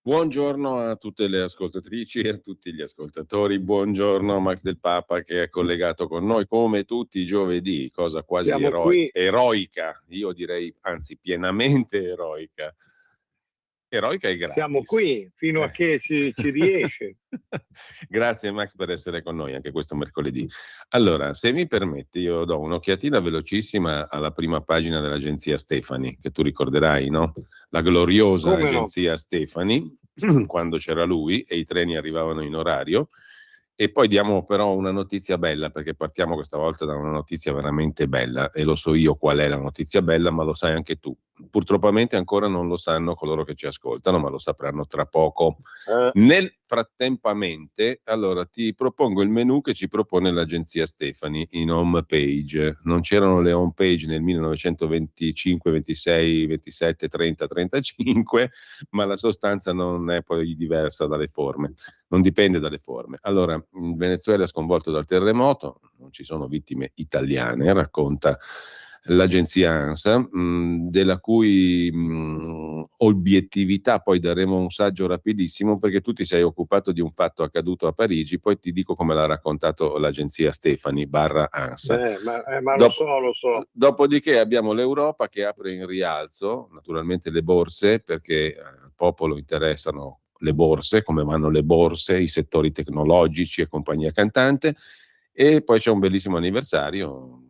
Buongiorno a tutte le ascoltatrici e a tutti gli ascoltatori. Buongiorno a Max Del Papa che è collegato con noi come tutti i giovedì, cosa quasi Siamo qui. eroica, io direi anzi pienamente eroica. Eroica e gratis. Siamo qui fino a che ci riesce. Grazie Max per essere con noi anche questo mercoledì. Allora, se mi permetti, io do un'occhiatina velocissima alla prima pagina dell'agenzia Stefani, che tu ricorderai, no? La gloriosa Come no? agenzia Stefani, quando c'era lui e i treni arrivavano in orario. E poi diamo però una notizia bella, perché partiamo questa volta da una notizia veramente bella, e lo so io qual è la notizia bella, ma lo sai anche tu. Purtroppamente ancora non lo sanno coloro che ci ascoltano, ma lo sapranno tra poco. Nel frattempamente, allora ti propongo il menu che ci propone l'agenzia Stefani in home page. Non c'erano le home page nel 1925, 26, 27, 30, 35, ma la sostanza non è poi diversa dalle forme. Non dipende dalle forme. Allora, il Venezuela è sconvolto dal terremoto, non ci sono vittime italiane, racconta l'agenzia ANSA, della cui obiettività poi daremo un saggio rapidissimo, perché tu ti sei occupato di un fatto accaduto a Parigi, poi ti dico come l'ha raccontato l'agenzia Stefani barra ANSA. Ma lo so. Dopodiché abbiamo l'Europa che apre in rialzo, naturalmente le borse, perché al popolo interessano le borse, come vanno le borse, i settori tecnologici e compagnia cantante. E poi c'è un bellissimo anniversario,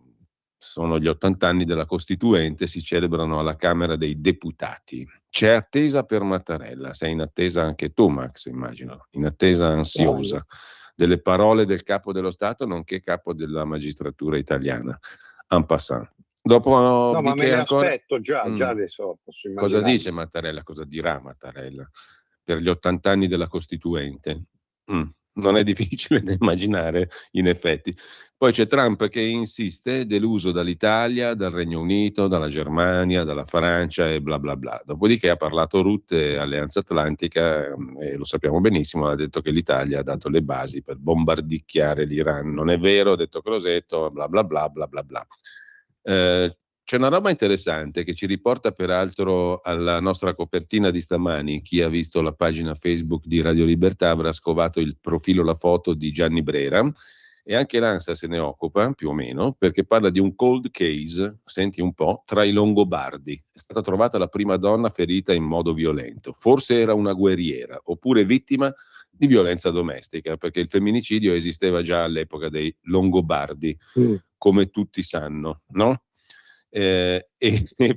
sono gli 80 anni della Costituente, si celebrano alla Camera dei Deputati. C'è attesa per Mattarella, sei in attesa anche tu Max, immagino, in attesa ansiosa delle parole del capo dello Stato, nonché capo della magistratura italiana. En passant. Dopo No, di ma me che le ancora... aspetto già adesso, posso Cosa immaginare. dice Mattarella? Cosa dirà Mattarella per gli 80 anni della Costituente? Non è difficile da immaginare, in effetti. Poi c'è Trump che insiste, deluso dall'Italia, dal Regno Unito, dalla Germania, dalla Francia e bla bla bla. Dopodiché ha parlato Rutte, Alleanza Atlantica, e lo sappiamo benissimo, ha detto che l'Italia ha dato le basi per bombardicchiare l'Iran. Non è vero, ha detto Crosetto, bla bla bla bla bla bla. C'è una roba interessante che ci riporta peraltro alla nostra copertina di stamani. Chi ha visto la pagina Facebook di Radio Libertà avrà scovato il profilo, la foto di Gianni Brera, e anche l'ANSA se ne occupa più o meno, perché parla di un cold case, senti un po', tra i Longobardi. È stata trovata la prima donna ferita in modo violento, forse era una guerriera oppure vittima di violenza domestica, perché il femminicidio esisteva già all'epoca dei Longobardi, come tutti sanno, no? E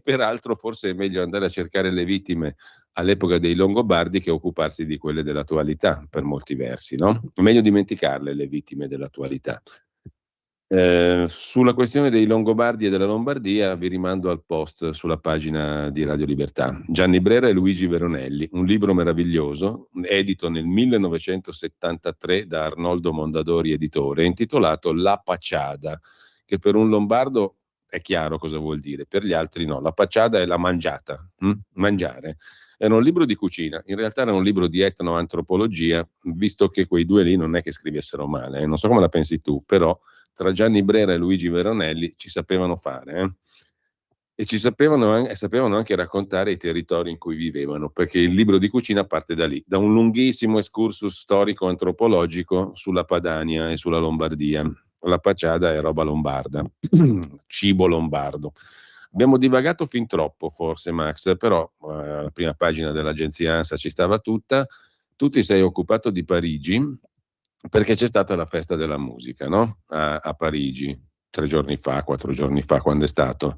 peraltro forse è meglio andare a cercare le vittime all'epoca dei Longobardi che occuparsi di quelle dell'attualità, per molti versi, no? È meglio dimenticarle le vittime dell'attualità. Sulla questione dei Longobardi e della Lombardia vi rimando al post sulla pagina di Radio Libertà. Gianni Brera e Luigi Veronelli, un libro meraviglioso, edito nel 1973 da Arnoldo Mondadori, editore, intitolato La Pacciada, che per un lombardo è chiaro cosa vuol dire, per gli altri no. La pacciada è la mangiata, mangiare. Era un libro di cucina, in realtà era un libro di etnoantropologia, visto che quei due lì non è che scrivessero male, non so come la pensi tu, però tra Gianni Brera e Luigi Veronelli ci sapevano fare, e sapevano anche raccontare i territori in cui vivevano, perché il libro di cucina parte da lì, da un lunghissimo excursus storico-antropologico sulla Padania e sulla Lombardia. La pacciada è roba lombarda, cibo lombardo. Abbiamo divagato fin troppo, forse, Max, però la prima pagina dell'agenzia ANSA ci stava tutta. Tu ti sei occupato di Parigi perché c'è stata la festa della musica, no? A Parigi, 3 giorni fa, 4 giorni fa, quando è stato.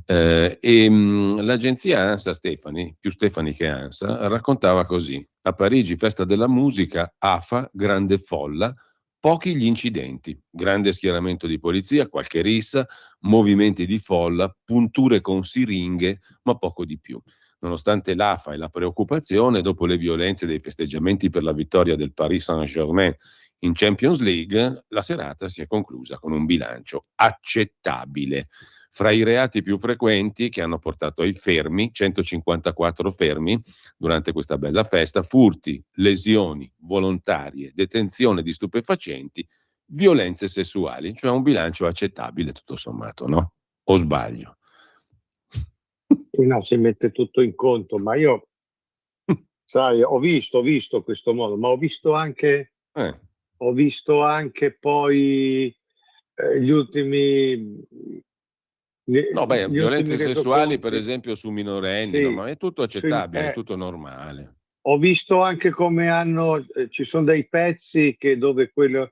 L'agenzia ANSA Stefani, più Stefani che ANSA, raccontava così: a Parigi, festa della musica, AFA, grande folla, pochi gli incidenti, grande schieramento di polizia, qualche rissa, movimenti di folla, punture con siringhe, ma poco di più. Nonostante l'AFA e la preoccupazione, dopo le violenze dei festeggiamenti per la vittoria del Paris Saint-Germain in Champions League, la serata si è conclusa con un bilancio accettabile. Fra i reati più frequenti che hanno portato ai fermi, 154 fermi durante questa bella festa, furti, lesioni volontarie, detenzione di stupefacenti, violenze sessuali, cioè un bilancio accettabile tutto sommato, no? O sbaglio? No, si mette tutto in conto, ma io Sai, ho visto questo modo, ma ho visto anche poi gli ultimi No, beh, gli ultimi violenze sessuali per resoconti. esempio su minorenni, no, Sì, ma è tutto sì, accettabile, è tutto normale. ho visto anche come ci sono dei pezzi dove quel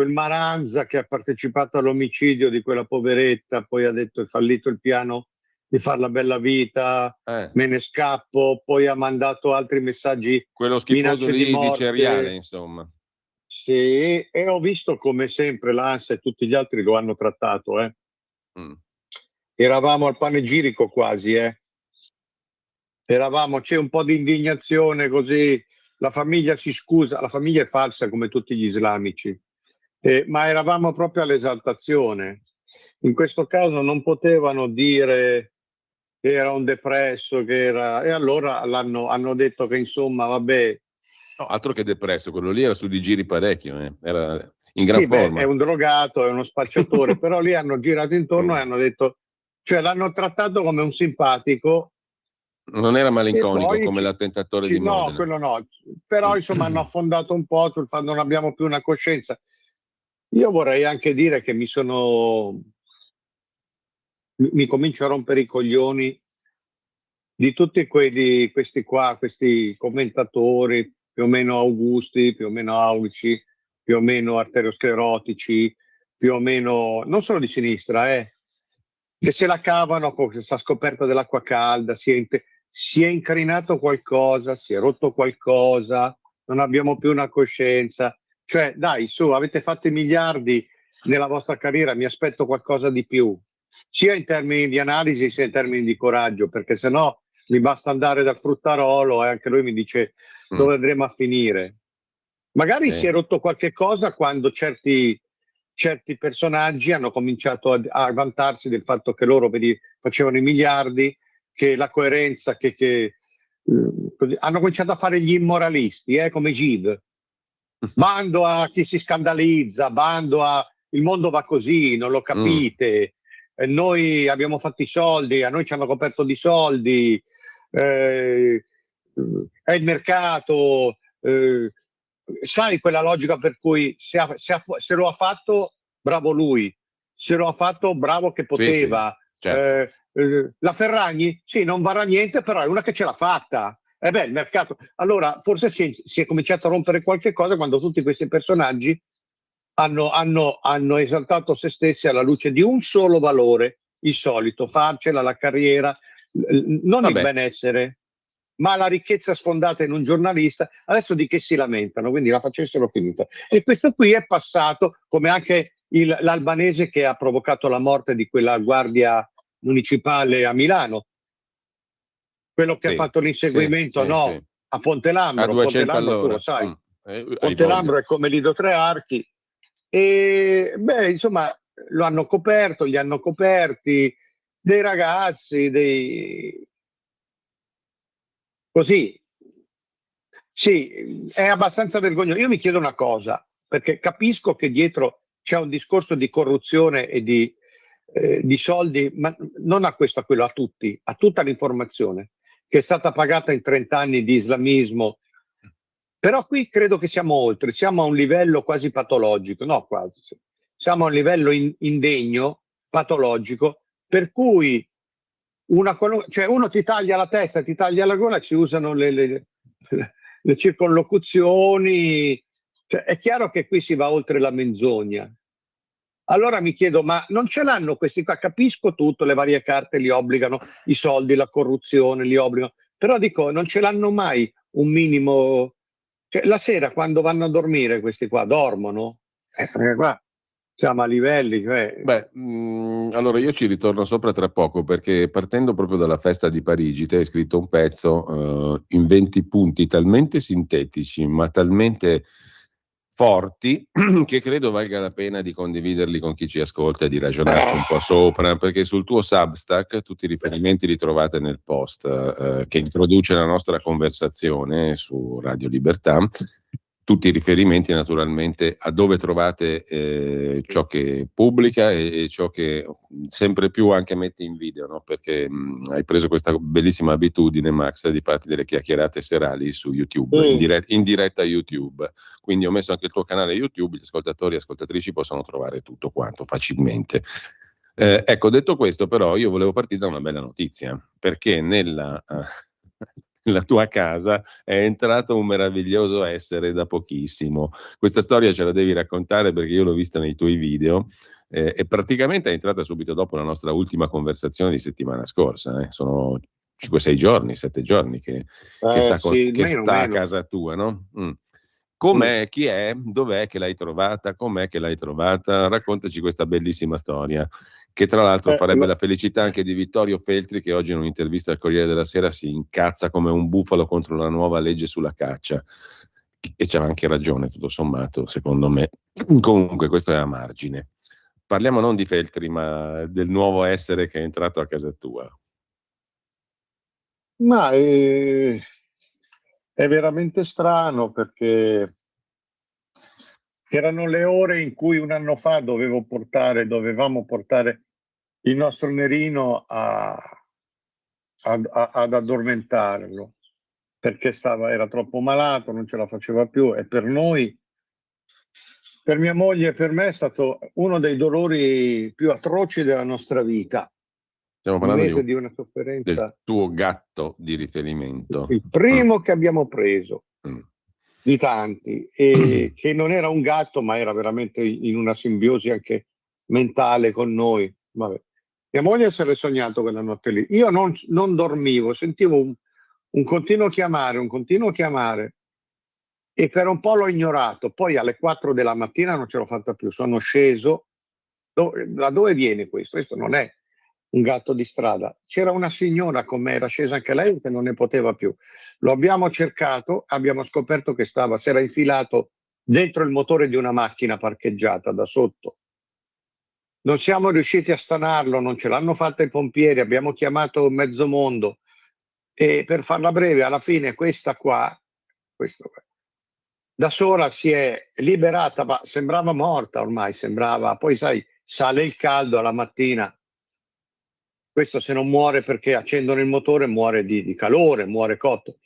Maranza che ha partecipato all'omicidio di quella poveretta, poi ha detto è fallito il piano di far la bella vita, me ne scappo, poi ha mandato altri messaggi, Quello schifoso minacce di lì di Ceriale, morte. insomma. Sì, e ho visto come sempre l'ANSA e tutti gli altri lo hanno trattato. Eravamo al panegirico quasi, c'è un po' di indignazione così, la famiglia si scusa, la famiglia è falsa come tutti gli islamici, ma eravamo proprio all'esaltazione. In questo caso non potevano dire che era un depresso, e allora hanno detto che insomma, vabbè. No, altro che depresso, quello lì era su di giri parecchio, era in gran Sì, beh, è forma. un drogato, è uno spacciatore, però lì hanno girato intorno e hanno detto, cioè l'hanno trattato come un simpatico. Non era E malinconico poi come l'attentatore di no, Modena. quello no, però insomma hanno affondato un po' sul fatto che non abbiamo più una coscienza. Io vorrei anche dire che mi comincio a rompere i coglioni di tutti questi qua, questi commentatori più o meno augusti, più o meno aulici, più o meno arteriosclerotici, più o meno, non solo di sinistra, che se la cavano con questa scoperta dell'acqua calda, si è incrinato qualcosa, si è rotto qualcosa, non abbiamo più una coscienza. Cioè, dai, su, avete fatto i miliardi nella vostra carriera, mi aspetto qualcosa di più, sia in termini di analisi sia in termini di coraggio, perché se no mi basta andare dal fruttarolo e anche lui mi dice dove andremo a finire. Magari si è rotto qualche cosa quando certi personaggi hanno cominciato a vantarsi del fatto che loro facevano i miliardi, che la coerenza, così, hanno cominciato a fare gli immoralisti, come Gide. Bando a chi si scandalizza, bando a il mondo va così, non lo capite, noi abbiamo fatto i soldi, a noi ci hanno coperto di soldi, è il mercato, sai quella logica per cui se lo ha fatto, bravo lui, se lo ha fatto, bravo che poteva. Sì, certo. La Ferragni, sì, non varrà niente, però è una che ce l'ha fatta. Il mercato. Allora, forse si è cominciato a rompere qualche cosa quando tutti questi personaggi hanno esaltato se stessi alla luce di un solo valore, il solito, farcela, la carriera, non il benessere, ma la ricchezza sfondata in un giornalista. Adesso di che si lamentano? Quindi la facessero finita. E questo qui è passato, come anche l'albanese che ha provocato la morte di quella guardia municipale a Milano. Quello che ha fatto l'inseguimento a Ponte Lambro. A 200 Ponte Lambro, tu lo all'ora. sai. Ponte Lambro è come Lido Tre Archi. E insomma, lo hanno coperto, gli hanno coperti dei ragazzi, così. Sì, è abbastanza vergognoso. Io mi chiedo una cosa, perché capisco che dietro c'è un discorso di corruzione e di soldi, ma non a questo, a quello, a tutti, a tutta l'informazione che è stata pagata in 30 anni di islamismo. Però qui credo che siamo oltre, siamo a un livello quasi patologico, no quasi, siamo a un livello indegno, patologico, per cui uno ti taglia la testa, ti taglia la gola, ci usano le circonlocuzioni, cioè, è chiaro che qui si va oltre la menzogna. Allora mi chiedo, ma non ce l'hanno questi qua? Capisco tutto, le varie carte li obbligano, i soldi, la corruzione li obbligano, però dico, non ce l'hanno mai un minimo. Cioè, la sera quando vanno a dormire questi qua dormono? Perché qua siamo a livelli. Allora io ci ritorno sopra tra poco perché partendo proprio dalla festa di Parigi te hai scritto un pezzo in 20 punti talmente sintetici ma talmente forti che credo valga la pena di condividerli con chi ci ascolta e di ragionarci un po' sopra, perché sul tuo Substack tutti i riferimenti li trovate nel post che introduce la nostra conversazione su Radio Libertà. tutti i riferimenti naturalmente a dove trovate ciò che pubblica e ciò che sempre più anche mette in video, no? Perché hai preso questa bellissima abitudine, Max, di farti delle chiacchierate serali su YouTube, in diretta YouTube. Quindi ho messo anche il tuo canale YouTube, gli ascoltatori e ascoltatrici possono trovare tutto quanto facilmente. Ecco, detto questo, però, io volevo partire da una bella notizia, perché nella tua casa è entrato un meraviglioso essere da pochissimo. Questa storia ce la devi raccontare perché io l'ho vista nei tuoi video e praticamente è entrata subito dopo la nostra ultima conversazione di settimana scorsa. Sono 5-6 giorni, 7 giorni che sta, sì, che meno, sta a meno. casa tua, no? Com'è? Chi è? Dov'è che l'hai trovata? Com'è che l'hai trovata? Raccontaci questa bellissima storia, che tra l'altro farebbe la felicità anche di Vittorio Feltri, che oggi in un'intervista al Corriere della Sera si incazza come un bufalo contro la nuova legge sulla caccia. E c'ha anche ragione, tutto sommato, secondo me. Comunque, questo è a margine. Parliamo non di Feltri, ma del nuovo essere che è entrato a casa tua. Ma è veramente strano, perché erano le ore in cui un anno fa dovevamo portare il nostro Nerino ad addormentarlo, perché era troppo malato, non ce la faceva più, e per noi, per mia moglie e per me, è stato uno dei dolori più atroci della nostra vita. Stiamo Un parlando mese di una sofferenza. del tuo gatto di riferimento. Il primo che abbiamo preso di tanti, e che non era un gatto, ma era veramente in una simbiosi anche mentale con noi. Vabbè. Mia moglie si era sognato quella notte lì. Io non dormivo, sentivo un continuo chiamare, e per un po' l'ho ignorato. Poi alle 4 della mattina non ce l'ho fatta più, sono sceso. Da dove viene questo? Questo non è un gatto di strada. C'era una signora con me, era scesa anche lei, che non ne poteva più. Lo abbiamo cercato, abbiamo scoperto che si era infilato dentro il motore di una macchina parcheggiata da sotto. Non siamo riusciti a stanarlo, non ce l'hanno fatta i pompieri, abbiamo chiamato mezzo mondo, e per farla breve, alla fine questa qua, da sola si è liberata, ma sembrava morta ormai, poi sai, sale il caldo alla mattina. Questo, se non muore perché accendono il motore, muore di calore, muore cotto.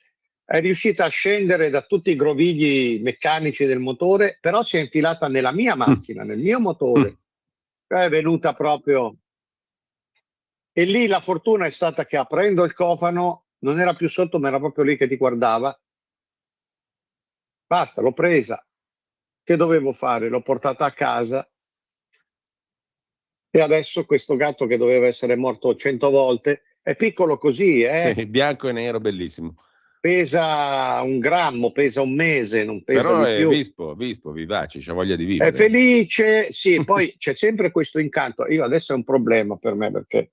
È riuscita a scendere da tutti i grovigli meccanici del motore, però si è infilata nella mia macchina, nel mio motore. È venuta proprio. E lì la fortuna è stata che, aprendo il cofano, non era più sotto, ma era proprio lì che ti guardava. Basta, l'ho presa. Che dovevo fare? L'ho portata a casa. E adesso questo gatto, che doveva essere morto 100 volte, è piccolo così, Sì, bianco e nero, bellissimo. Pesa 1 grammo, pesa 1 mese, non pesa però di più. Però è vispo, vivace, c'ha voglia di vivere. È felice, sì, poi c'è sempre questo incanto. Io adesso è un problema per me, perché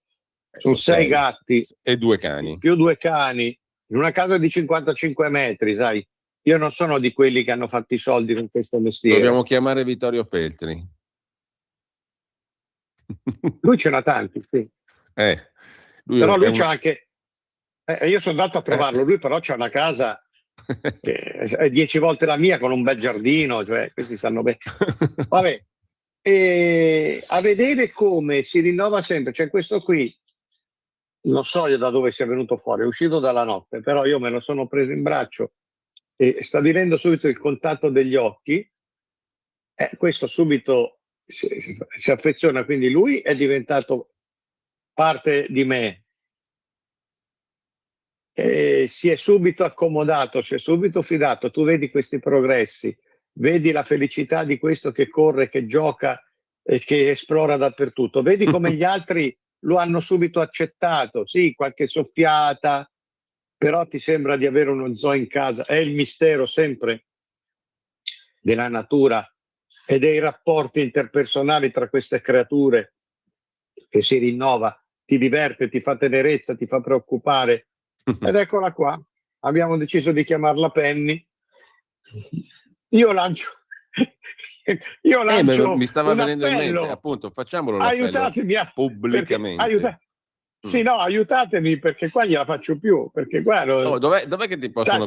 sono 6 gatti e 2 cani. più 2 cani in una casa di 55 metri, sai. Io non sono di quelli che hanno fatto i soldi con questo mestiere. Dobbiamo chiamare Vittorio Feltri. Lui ce n'ha tanti, sì. Però lui c'ha anche. Io sono andato a trovarlo, lui però c'ha una casa che è 10 volte la mia, con un bel giardino, cioè questi stanno bene. Vabbè, e a vedere come si rinnova sempre. C'è questo qui, non so io da dove sia venuto fuori, è uscito dalla notte, però io me lo sono preso in braccio e stabilendo subito il contatto degli occhi, questo subito si affeziona, quindi lui è diventato parte di me. Si è subito accomodato, si è subito fidato. Tu vedi questi progressi, vedi la felicità di questo che corre, che gioca e che esplora dappertutto. Vedi come gli altri lo hanno subito accettato. Sì, qualche soffiata, però ti sembra di avere uno zoo in casa. È il mistero sempre della natura e dei rapporti interpersonali tra queste creature, che si rinnova, ti diverte, ti fa tenerezza, ti fa preoccupare. Ed eccola qua, abbiamo deciso di chiamarla Penny. Io lancio mi stava un venendo appello. In mente, appunto, facciamolo l'appello Aiutatemi pubblicamente. sì, no, aiutatemi, perché qua gliela faccio più, perché qua dov'è che ti possono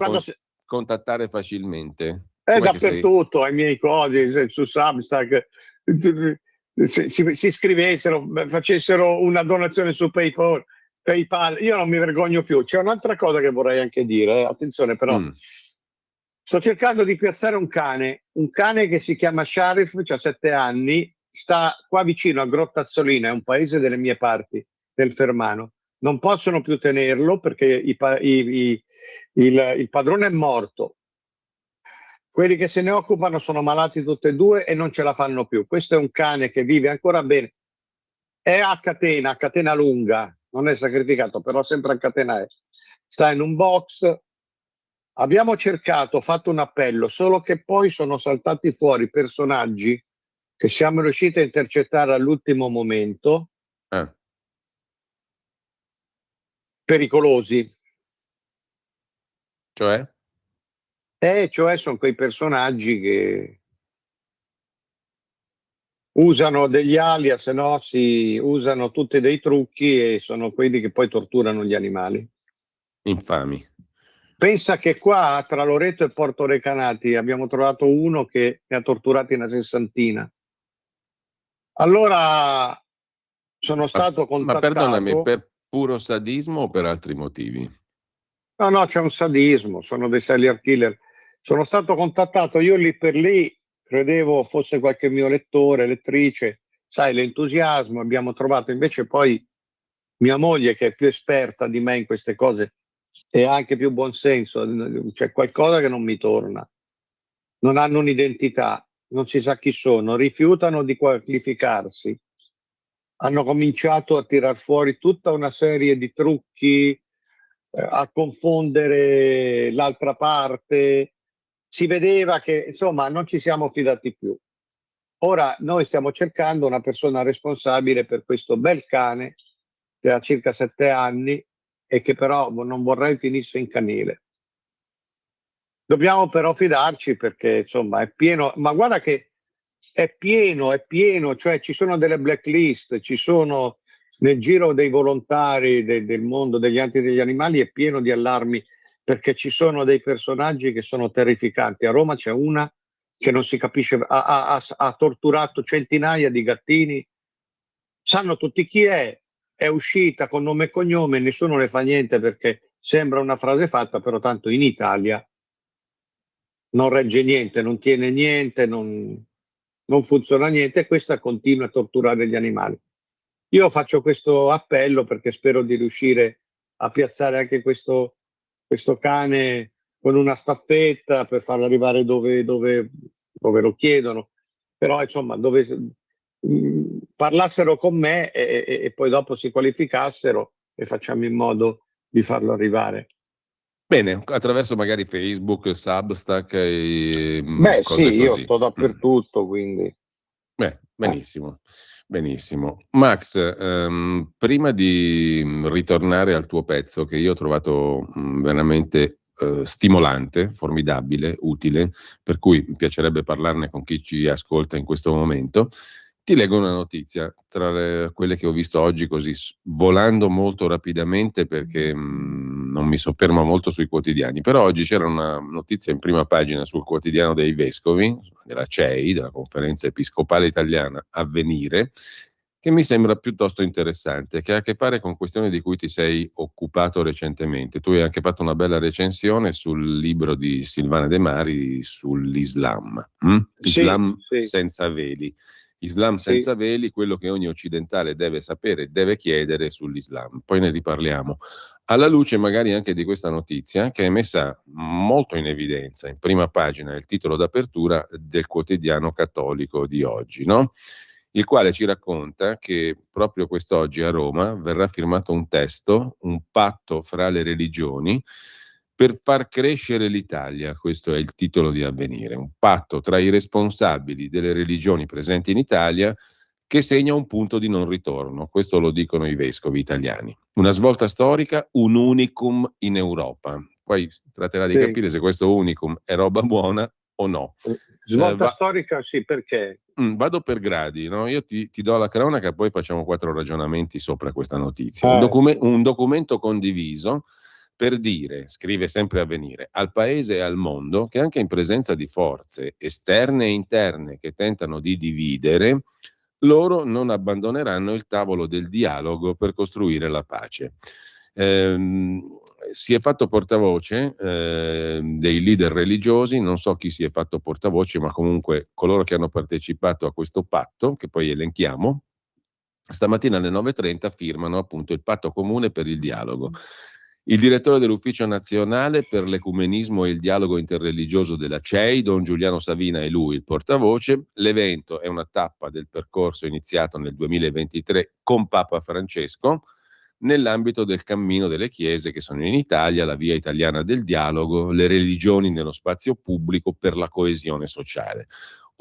contattare facilmente? È dappertutto, ai miei codi, su Substack, si iscrivessero, facessero una donazione su PayPal, io non mi vergogno più. C'è un'altra cosa che vorrei anche dire, attenzione però, sto cercando di piazzare un cane che si chiama Sharif, ha 7 anni, sta qua vicino a Grottazzolina, è un paese delle mie parti, del Fermano. Non possono più tenerlo perché il padrone è morto. Quelli che se ne occupano sono malati tutti e due e non ce la fanno più. Questo è un cane che vive ancora bene. È a catena lunga, non è sacrificato, però sempre a catena è. Sta in un box. Abbiamo cercato, fatto un appello, solo che poi sono saltati fuori personaggi che siamo riusciti a intercettare all'ultimo momento, pericolosi. Cioè? Cioè sono quei personaggi che usano degli alias, no? Si usano tutti dei trucchi e sono quelli che poi torturano gli animali. Infami. Pensa che qua tra Loreto e Porto Recanati abbiamo trovato uno che ne ha torturati una 60. Allora sono stato contattato. Ma perdonami, per puro sadismo o per altri motivi? No, c'è un sadismo, sono dei serial killer. Sono stato contattato, io lì per lì credevo fosse qualche mio lettore, lettrice, sai, l'entusiasmo, abbiamo trovato invece poi mia moglie che è più esperta di me in queste cose e ha anche più buonsenso, c'è qualcosa che non mi torna. Non hanno un'identità, non si sa chi sono, rifiutano di qualificarsi. Hanno cominciato a tirar fuori tutta una serie di trucchi, a confondere l'altra parte. Si vedeva che, insomma, non ci siamo fidati più. Ora noi stiamo cercando una persona responsabile per questo bel cane che ha circa 7 anni e che però non vorrei finisse in canile. Dobbiamo però fidarci perché insomma è pieno, ma guarda che è pieno, cioè ci sono delle blacklist, ci sono nel giro dei volontari del mondo degli anti degli animali è pieno di allarmi perché ci sono dei personaggi che sono terrificanti. A Roma c'è una che non si capisce, ha torturato centinaia di gattini, sanno tutti chi è uscita con nome e cognome, nessuno le fa niente perché sembra una frase fatta, però tanto in Italia non regge niente, non tiene niente, non funziona niente e questa continua a torturare gli animali. Io faccio questo appello perché spero di riuscire a piazzare anche questo cane con una staffetta per farlo arrivare dove lo chiedono, però insomma dove parlassero con me e poi dopo si qualificassero e facciamo in modo di farlo arrivare. Bene, attraverso magari Facebook, Substack e Beh, cose sì, così. io sto dappertutto, quindi. Benissimo, benissimo. Max, prima di ritornare al tuo pezzo, che io ho trovato veramente stimolante, formidabile, utile, per cui mi piacerebbe parlarne con chi ci ascolta in questo momento, ti leggo una notizia tra quelle che ho visto oggi così volando molto rapidamente perché non mi soffermo molto sui quotidiani, però oggi c'era una notizia in prima pagina sul quotidiano dei vescovi, della CEI, della Conferenza Episcopale Italiana Avvenire, che mi sembra piuttosto interessante, che ha a che fare con questioni di cui ti sei occupato recentemente. Tu hai anche fatto una bella recensione sul libro di Silvana De Mari sull'Islam. Islam Sì. senza veli. Islam senza veli, quello che ogni occidentale deve sapere, deve chiedere sull'Islam. Poi ne riparliamo. Alla luce magari anche di questa notizia che è messa molto in evidenza in prima pagina, il titolo d'apertura del quotidiano cattolico di oggi, no? Il quale ci racconta che proprio quest'oggi a Roma verrà firmato un testo, un patto fra le religioni per far crescere l'Italia. Questo è il titolo di Avvenire, un patto tra i responsabili delle religioni presenti in Italia che segna un punto di non ritorno. Questo lo dicono i vescovi italiani. Una svolta storica, un unicum in Europa. Poi si tratterà di capire se questo unicum è roba buona o no. Svolta storica, sì, perché? Vado per gradi, no? Io ti do la cronaca, poi facciamo 4 ragionamenti sopra questa notizia. Un documento condiviso per dire, scrive sempre Avvenire, al Paese e al mondo che anche in presenza di forze esterne e interne che tentano di dividere, loro non abbandoneranno il tavolo del dialogo per costruire la pace. Si è fatto portavoce dei leader religiosi, non so chi si è fatto portavoce, ma comunque coloro che hanno partecipato a questo patto, che poi elenchiamo, stamattina alle 9:30 firmano appunto il patto comune per il dialogo. Il direttore dell'Ufficio Nazionale per l'Ecumenismo e il Dialogo Interreligioso della CEI, Don Giuliano Savina, è lui il portavoce. L'evento è una tappa del percorso iniziato nel 2023 con Papa Francesco nell'ambito del cammino delle chiese che sono in Italia, la via italiana del dialogo, le religioni nello spazio pubblico per la coesione sociale.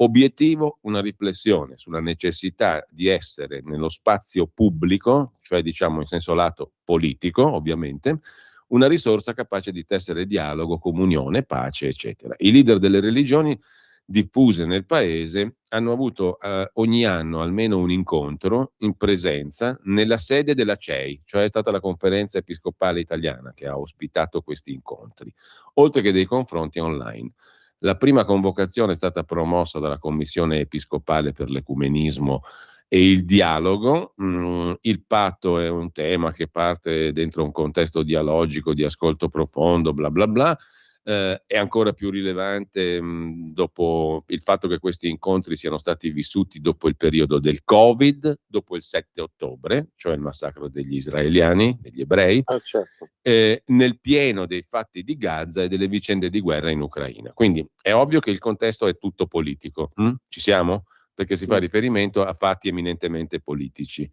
Obiettivo, una riflessione sulla necessità di essere nello spazio pubblico, cioè diciamo in senso lato politico, ovviamente, una risorsa capace di tessere dialogo, comunione, pace, eccetera. I leader delle religioni diffuse nel paese hanno avuto ogni anno almeno un incontro in presenza nella sede della CEI, cioè è stata la Conferenza Episcopale Italiana che ha ospitato questi incontri, oltre che dei confronti online. La prima convocazione è stata promossa dalla Commissione Episcopale per l'Ecumenismo e il dialogo. Il patto è un tema che parte dentro un contesto dialogico, di ascolto profondo, bla bla bla. È ancora più rilevante dopo il fatto che questi incontri siano stati vissuti dopo il periodo del Covid, dopo il 7 ottobre, cioè il massacro degli israeliani, degli ebrei, Certo. nel pieno dei fatti di Gaza e delle vicende di guerra in Ucraina. Quindi è ovvio che il contesto è tutto politico. Ci siamo? Perché si fa riferimento a fatti eminentemente politici.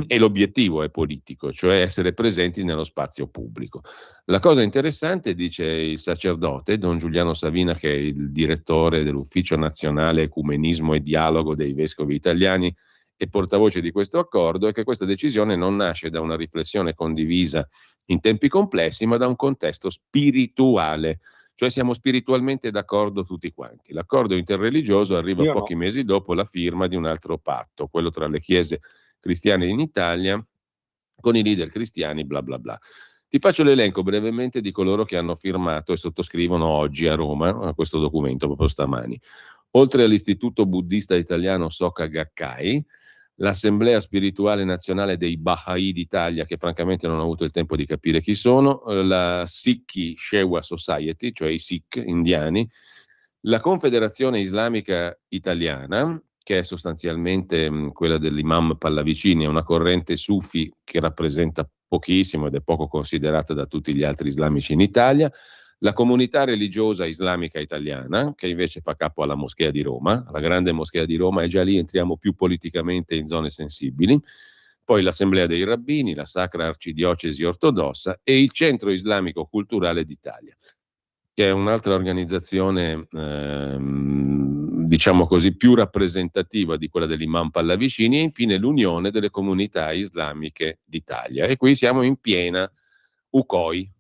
E l'obiettivo è politico, cioè essere presenti nello spazio pubblico. La cosa interessante, dice il sacerdote Don Giuliano Savina, che è il direttore dell'Ufficio Nazionale Ecumenismo e Dialogo dei Vescovi Italiani e portavoce di questo accordo, è che questa decisione non nasce da una riflessione condivisa in tempi complessi, ma da un contesto spirituale. Cioè siamo spiritualmente d'accordo tutti quanti. L'accordo interreligioso arriva Io pochi no. mesi dopo la firma di un altro patto, quello tra le chiese cristiane in Italia, con i leader cristiani, bla bla bla. Ti faccio l'elenco brevemente di coloro che hanno firmato e sottoscrivono oggi a Roma questo documento, proprio stamani. Oltre all'Istituto Buddista Italiano Soka Gakkai, l'Assemblea Spirituale Nazionale dei Baha'i d'Italia, che francamente non ho avuto il tempo di capire chi sono, la Sikhi Shewa Society, cioè i Sikh indiani, la Confederazione Islamica Italiana, che è sostanzialmente quella dell'imam Pallavicini, è una corrente sufi che rappresenta pochissimo ed è poco considerata da tutti gli altri islamici in Italia, la comunità religiosa islamica italiana, che invece fa capo alla Moschea di Roma, la grande Moschea di Roma, e già lì entriamo più politicamente in zone sensibili, poi l'Assemblea dei Rabbini, la Sacra Arcidiocesi Ortodossa e il Centro Islamico Culturale d'Italia, che è un'altra organizzazione, diciamo così, più rappresentativa di quella dell'Imam Pallavicini, e infine l'Unione delle Comunità Islamiche d'Italia. E qui siamo in piena UCOI,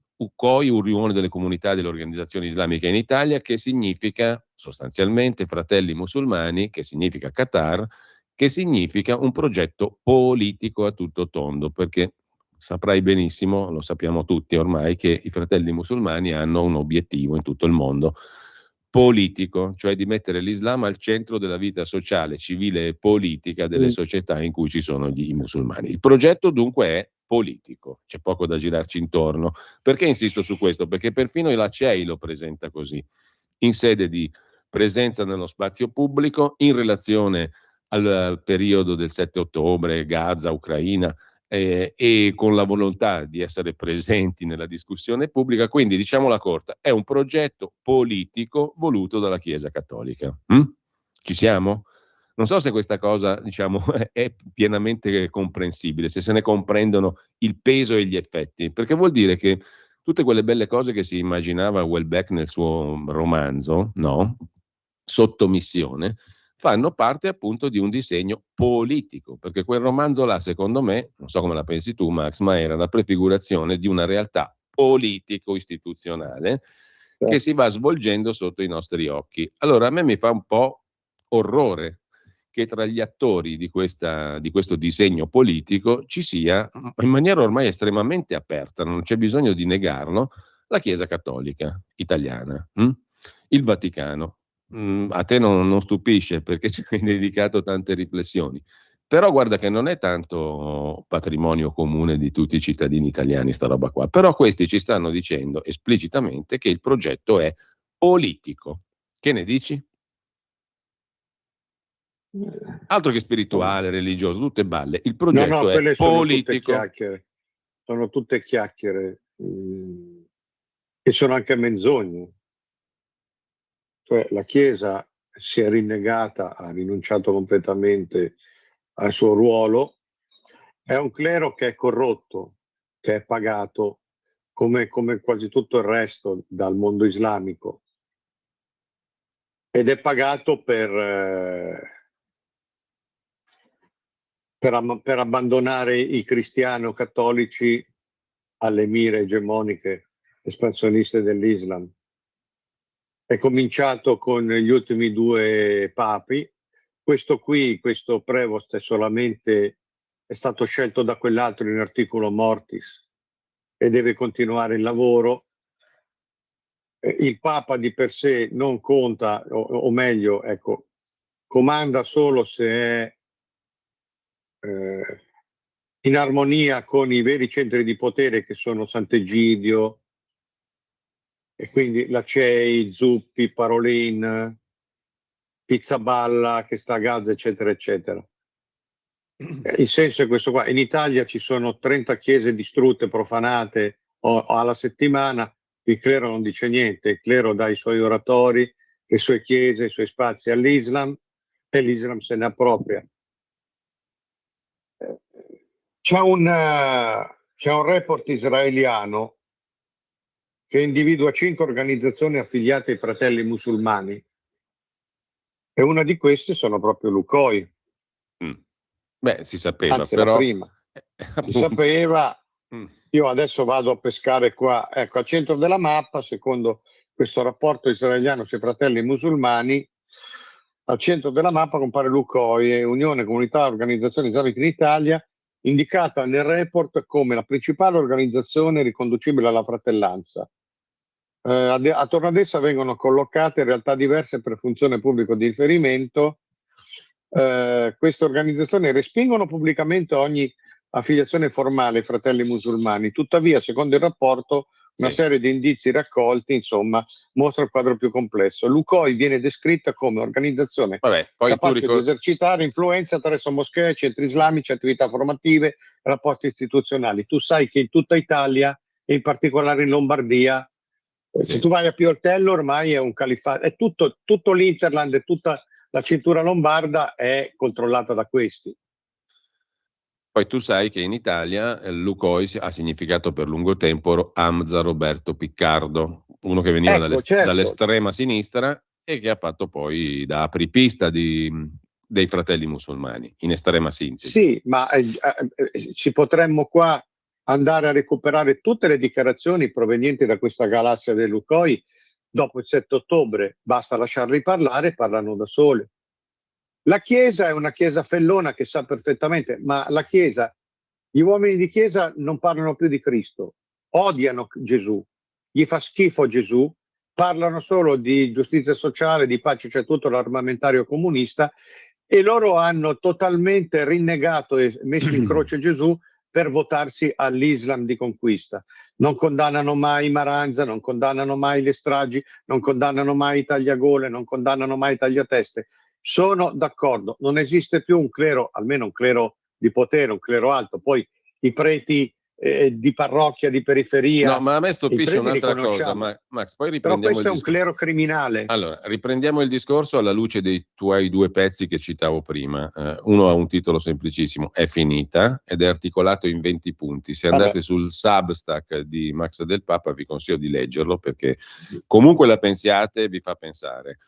Unione delle Comunità e delle Organizzazioni Islamiche in Italia, che significa sostanzialmente Fratelli Musulmani, che significa Qatar, che significa un progetto politico a tutto tondo, perché saprai benissimo, lo sappiamo tutti ormai, che i Fratelli Musulmani hanno un obiettivo in tutto il mondo politico, cioè di mettere l'Islam al centro della vita sociale, civile e politica delle società in cui ci sono i musulmani. Il progetto dunque è politico, c'è poco da girarci intorno. Perché insisto su questo? Perché perfino la CEI lo presenta così, in sede di presenza nello spazio pubblico, in relazione al periodo del 7 ottobre, Gaza, Ucraina, e con la volontà di essere presenti nella discussione pubblica. Quindi, diciamola corta, è un progetto politico voluto dalla Chiesa Cattolica. Ci siamo? Non so se questa cosa, diciamo, è pienamente comprensibile, se ne comprendono il peso e gli effetti, perché vuol dire che tutte quelle belle cose che si immaginava Welbeck nel suo romanzo, no? Sottomissione, fanno parte appunto di un disegno politico, perché quel romanzo là, secondo me, non so come la pensi tu, Max, ma era la prefigurazione di una realtà politico-istituzionale che si va svolgendo sotto i nostri occhi. Allora, a me mi fa un po' orrore che tra gli attori di questo disegno politico ci sia, in maniera ormai estremamente aperta, non c'è bisogno di negarlo, la Chiesa Cattolica italiana, il Vaticano. A te non stupisce perché ci hai dedicato tante riflessioni. Però guarda che non è tanto patrimonio comune di tutti i cittadini italiani sta roba qua. Però questi ci stanno dicendo esplicitamente che il progetto è politico. Che ne dici? Altro che spirituale, religioso, tutte balle. Il progetto è quelle politico. Sono tutte chiacchiere e sono anche menzogne. Cioè la Chiesa si è rinnegata, ha rinunciato completamente al suo ruolo, è un clero che è corrotto, che è pagato come quasi tutto il resto dal mondo islamico, ed è pagato per abbandonare i cristiano-cattolici alle mire egemoniche espansioniste dell'Islam. È cominciato con gli ultimi 2 papi. Questo Prevost è stato scelto da quell'altro in articulo mortis e deve continuare il lavoro. Il Papa di per sé non conta, o meglio, ecco, comanda solo se è in armonia con i veri centri di potere che sono Sant'Egidio, e quindi la CEI, Zuppi, Parolin, Pizzaballa che sta a Gaza, eccetera, eccetera. Il senso è questo qua. In Italia ci sono 30 chiese distrutte, profanate alla settimana, il clero non dice niente, il clero dà i suoi oratori, le sue chiese, i suoi spazi all'Islam e l'Islam se ne appropria. C'è un report israeliano che individua 5 organizzazioni affiliate ai fratelli musulmani e una di queste sono proprio Lukoil. Beh, si sapeva, anzi, però... la prima. Si sapeva. Io adesso vado a pescare qua, ecco, al centro della mappa, secondo questo rapporto israeliano sui fratelli musulmani, al centro della mappa compare Lukoil, Unione Comunità Organizzazioni Islamiche in Italia, indicata nel report come la principale organizzazione riconducibile alla fratellanza. Attorno ad essa vengono collocate realtà diverse per funzione pubblico di riferimento. Queste organizzazioni respingono pubblicamente ogni affiliazione formale ai fratelli musulmani, tuttavia, secondo il rapporto, una serie di indizi raccolti, insomma, mostra il quadro più complesso. Lukoil viene descritta come organizzazione capace di esercitare influenza attraverso moschee, centri islamici, attività formative, rapporti istituzionali. Tu sai che in tutta Italia, e in particolare in Lombardia, se tu vai a Pioltello ormai è un califfato, è tutto l'Interland e tutta la cintura lombarda è controllata da questi. Poi tu sai che in Italia Lukoil ha significato per lungo tempo Hamza Roberto Piccardo, uno che veniva dall'estrema sinistra e che ha fatto poi da apripista dei fratelli musulmani, in estrema sintesi. Sì, ma ci potremmo qua andare a recuperare tutte le dichiarazioni provenienti da questa galassia del Lukoil dopo il 7 ottobre, basta lasciarli parlare, parlano da soli. La Chiesa è una Chiesa fellona che sa perfettamente, ma la Chiesa, gli uomini di Chiesa non parlano più di Cristo, odiano Gesù, gli fa schifo Gesù, parlano solo di giustizia sociale, di pace, c'è tutto l'armamentario comunista, e loro hanno totalmente rinnegato e messo in croce Gesù per votarsi all'Islam di conquista. Non condannano mai Maranza, non condannano mai le stragi, non condannano mai i tagliagole, non condannano mai i tagliateste. Sono d'accordo, non esiste più un clero, almeno un clero di potere, un clero alto, poi i preti di parrocchia, di periferia. No, ma a me stupisce un'altra cosa, Max, poi riprendiamo però questo è un clero criminale. Allora, riprendiamo il discorso alla luce dei tuoi 2 pezzi che citavo prima. Uno ha un titolo semplicissimo, È finita, ed è articolato in 20 punti. Se andate sul Substack di Max Del Papa vi consiglio di leggerlo perché comunque la pensiate vi fa pensare.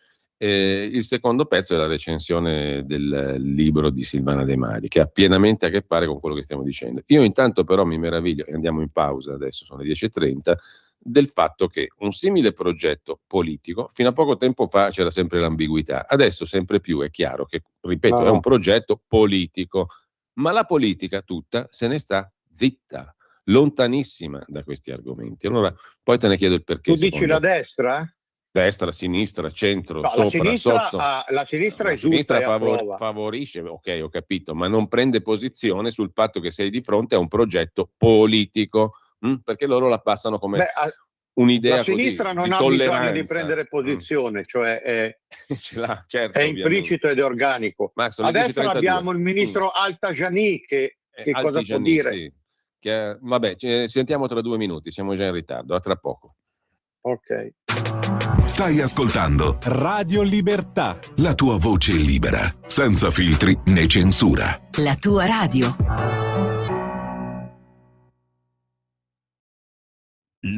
Il secondo pezzo è la recensione del libro di Silvana De Mari, che ha pienamente a che fare con quello che stiamo dicendo. Io intanto però mi meraviglio, e andiamo in pausa adesso, sono le 10:30, del fatto che un simile progetto politico, fino a poco tempo fa c'era sempre l'ambiguità, adesso sempre più è chiaro che, ripeto, è un progetto politico, ma la politica tutta se ne sta zitta, lontanissima da questi argomenti. Allora, poi te ne chiedo il perché. Tu dici la destra? Destra, sinistra, centro, No, sopra, sotto. la sinistra La esulta sinistra e approva. favorisce, ok, ho capito, ma non prende posizione sul fatto che sei di fronte a un progetto politico, perché loro la passano come un'idea la sinistra così non di ha tolleranza. bisogno di prendere posizione, cioè Ce l'ha, certo, è ovviamente. implicito ed organico. Max, a destra abbiamo il ministro Altajani che cosa può dire? Sì. Vabbè, ci sentiamo tra 2 minuti, siamo già in ritardo, a tra poco. Ok. Stai ascoltando Radio Libertà, la tua voce libera, senza filtri né censura. La tua radio.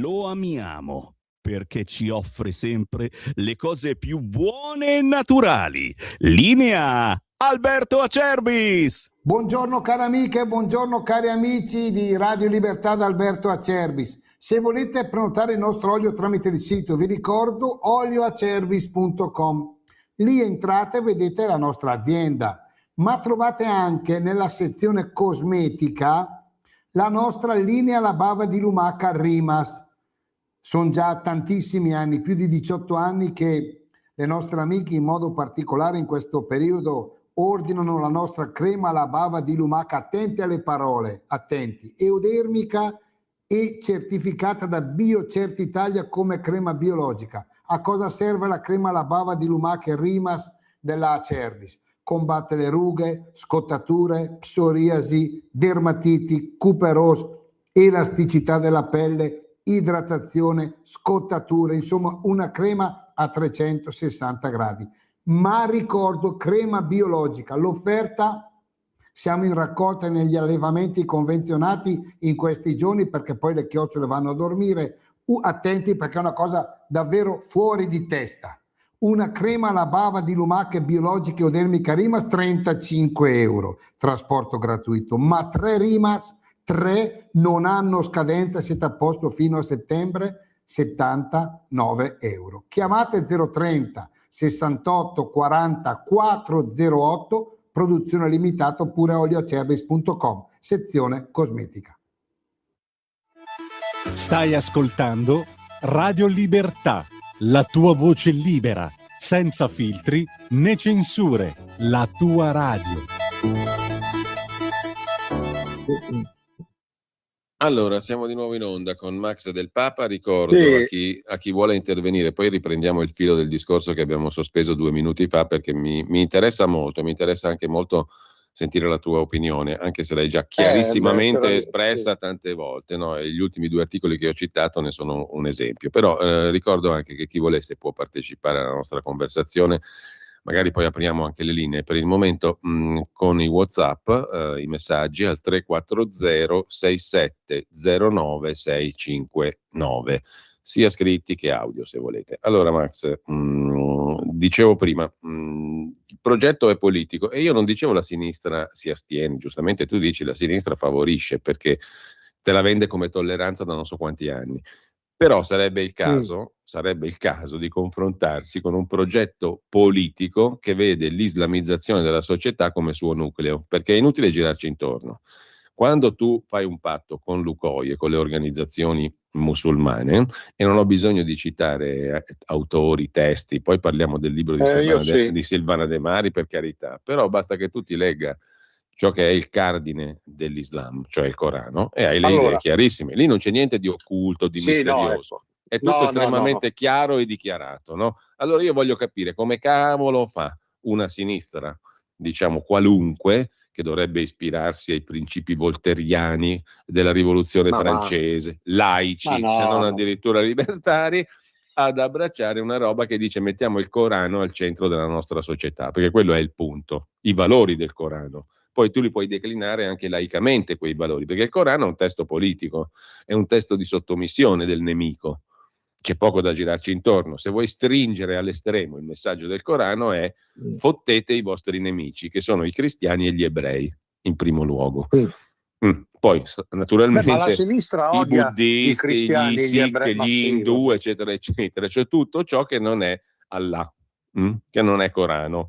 lo amiamo perché ci offre sempre le cose più buone e naturali. Linea Alberto Acerbis. Buongiorno cari amiche, buongiorno cari amici di Radio Libertà da Alberto Acerbis. Se volete prenotare il nostro olio tramite il sito, vi ricordo olioacerbis.com. Lì entrate e vedete la nostra azienda, ma trovate anche nella sezione cosmetica la nostra linea La Bava di Lumaca Rimas. Sono già tantissimi anni, più di 18 anni che le nostre amiche, in modo particolare in questo periodo, ordinano la nostra crema alla bava di lumaca. Attenti alle parole, attenti, eudermica e certificata da BioCert Italia come crema biologica. A cosa serve la crema alla bava di lumaca e Rimas della Acerbis? Combatte le rughe, scottature, psoriasi, dermatiti, cuperos, elasticità della pelle, idratazione, scottature, insomma una crema a 360 gradi. Ma ricordo, crema biologica, l'offerta, siamo in raccolta negli allevamenti convenzionati in questi giorni perché poi le chiocciole vanno a dormire. Attenti perché è una cosa davvero fuori di testa. Una crema alla bava di lumache biologiche o dermica Rimas 35 euro, trasporto gratuito, ma 3 Rimas, 3 non hanno scadenza, siete a posto fino a settembre, 79 euro. Chiamate 030 68 40 408, produzione limitata, oppure olioacerbis.com, sezione cosmetica. Stai ascoltando Radio Libertà, la tua voce libera, senza filtri né censure, la tua radio. Allora, siamo di nuovo in onda con Max Del Papa. Ricordo a chi vuole intervenire, poi riprendiamo il filo del discorso che abbiamo sospeso 2 minuti fa, perché mi interessa molto, mi interessa anche molto sentire la tua opinione, anche se l'hai già chiarissimamente espressa tante volte, no? E gli ultimi 2 articoli che ho citato ne sono un esempio. Però ricordo anche che chi volesse può partecipare alla nostra conversazione. Magari poi apriamo anche le linee per il momento con i WhatsApp, i messaggi al 340 6709 659, sia scritti che audio se volete. Allora Max, dicevo prima, il progetto è politico e io non dicevo la sinistra si astiene, giustamente tu dici la sinistra favorisce perché te la vende come tolleranza da non so quanti anni. Però sarebbe il caso di confrontarsi con un progetto politico che vede l'islamizzazione della società come suo nucleo, perché è inutile girarci intorno. Quando tu fai un patto con Lukoil e con le organizzazioni musulmane, e non ho bisogno di citare autori, testi, poi parliamo del libro di Silvana De Mari, per carità, però basta che tu ti legga ciò che è il cardine dell'Islam, cioè il Corano, e hai le idee chiarissime. Lì non c'è niente di occulto, di misterioso. È tutto estremamente chiaro e dichiarato, no? Allora io voglio capire come cavolo fa una sinistra, diciamo qualunque, che dovrebbe ispirarsi ai principi voltairiani della rivoluzione francese, laici, se non addirittura libertari, ad abbracciare una roba che dice mettiamo il Corano al centro della nostra società, perché quello è il punto, i valori del Corano. Poi tu li puoi declinare anche laicamente quei valori, perché il Corano è un testo politico, è un testo di sottomissione del nemico. C'è poco da girarci intorno. Se vuoi stringere all'estremo il messaggio del Corano è fottete i vostri nemici, che sono i cristiani e gli ebrei, in primo luogo. Poi Beh, ma la naturalmente sinistra i odia i buddisti, gli cristiani, gli sikh, ebrei, ma gli sì, indù, vabbè. eccetera, eccetera, cioè tutto ciò che non è Allah, che non è Corano,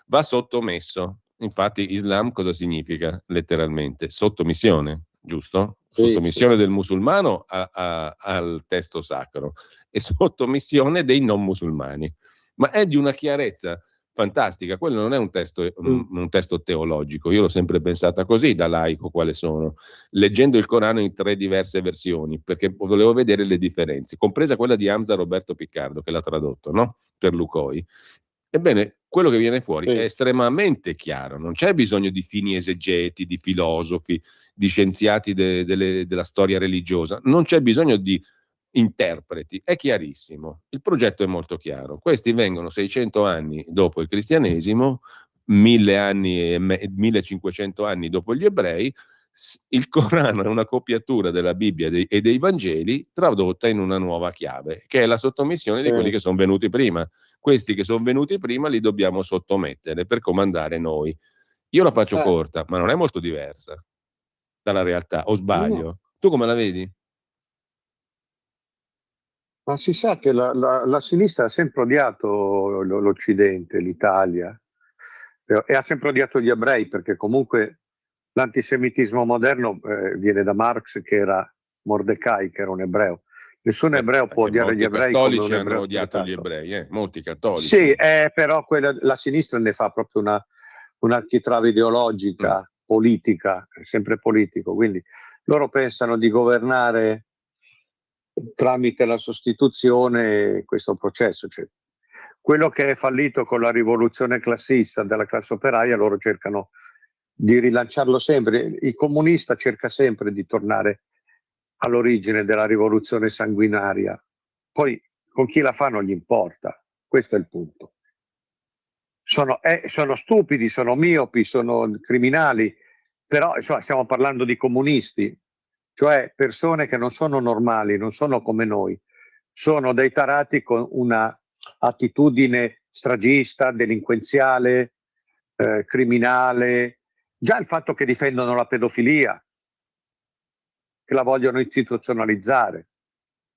va sottomesso. Infatti Islam cosa significa letteralmente? Sottomissione, giusto? Sì, sì. Sottomissione del musulmano al testo sacro e sottomissione dei non musulmani. Ma è di una chiarezza fantastica. Quello non è Mm. un testo teologico, io l'ho sempre pensata così da laico quale sono, leggendo il Corano in 3 diverse versioni, perché volevo vedere le differenze, compresa quella di Hamza Roberto Piccardo, che l'ha tradotto, no? Per Lucoi. Ebbene, quello che viene fuori è Sì. estremamente chiaro, non c'è bisogno di fini esegeti, di filosofi, di scienziati della storia religiosa, non c'è bisogno di interpreti, è chiarissimo. Il progetto è molto chiaro. Questi vengono 600 anni dopo il cristianesimo, 1000 anni 1500 anni dopo gli ebrei. Il Corano è una copiatura della Bibbia e dei Vangeli tradotta in una nuova chiave, che è la sottomissione di quelli che sono venuti prima. Questi che sono venuti prima li dobbiamo sottomettere per comandare noi. Io la faccio corta, ma non è molto diversa dalla realtà, o No. sbaglio? Tu come la vedi? Ma si sa che la sinistra ha sempre odiato l'Occidente, l'Italia, e ha sempre odiato gli ebrei, perché comunque l'antisemitismo moderno viene da Marx, che era Mordecai, che era un ebreo. Nessun ebreo può Anche odiare gli molti ebrei come un cattolici hanno ebreo odiato gli spietato. ebrei, molti cattolici. Sì, però la sinistra ne fa proprio un'architrave ideologica, politica, è sempre politico, quindi loro pensano di governare tramite la sostituzione questo processo. Cioè, quello che è fallito con la rivoluzione classista della classe operaia, loro cercano di rilanciarlo sempre. Il comunista cerca sempre di tornare all'origine della rivoluzione sanguinaria. Poi con chi la fa non gli importa, questo è il punto. Sono stupidi, sono miopi, sono criminali, però insomma, stiamo parlando di comunisti, cioè persone che non sono normali, non sono come noi, sono dei tarati con una attitudine stragista, delinquenziale, criminale. Già il fatto che difendono la pedofilia, che la vogliono istituzionalizzare,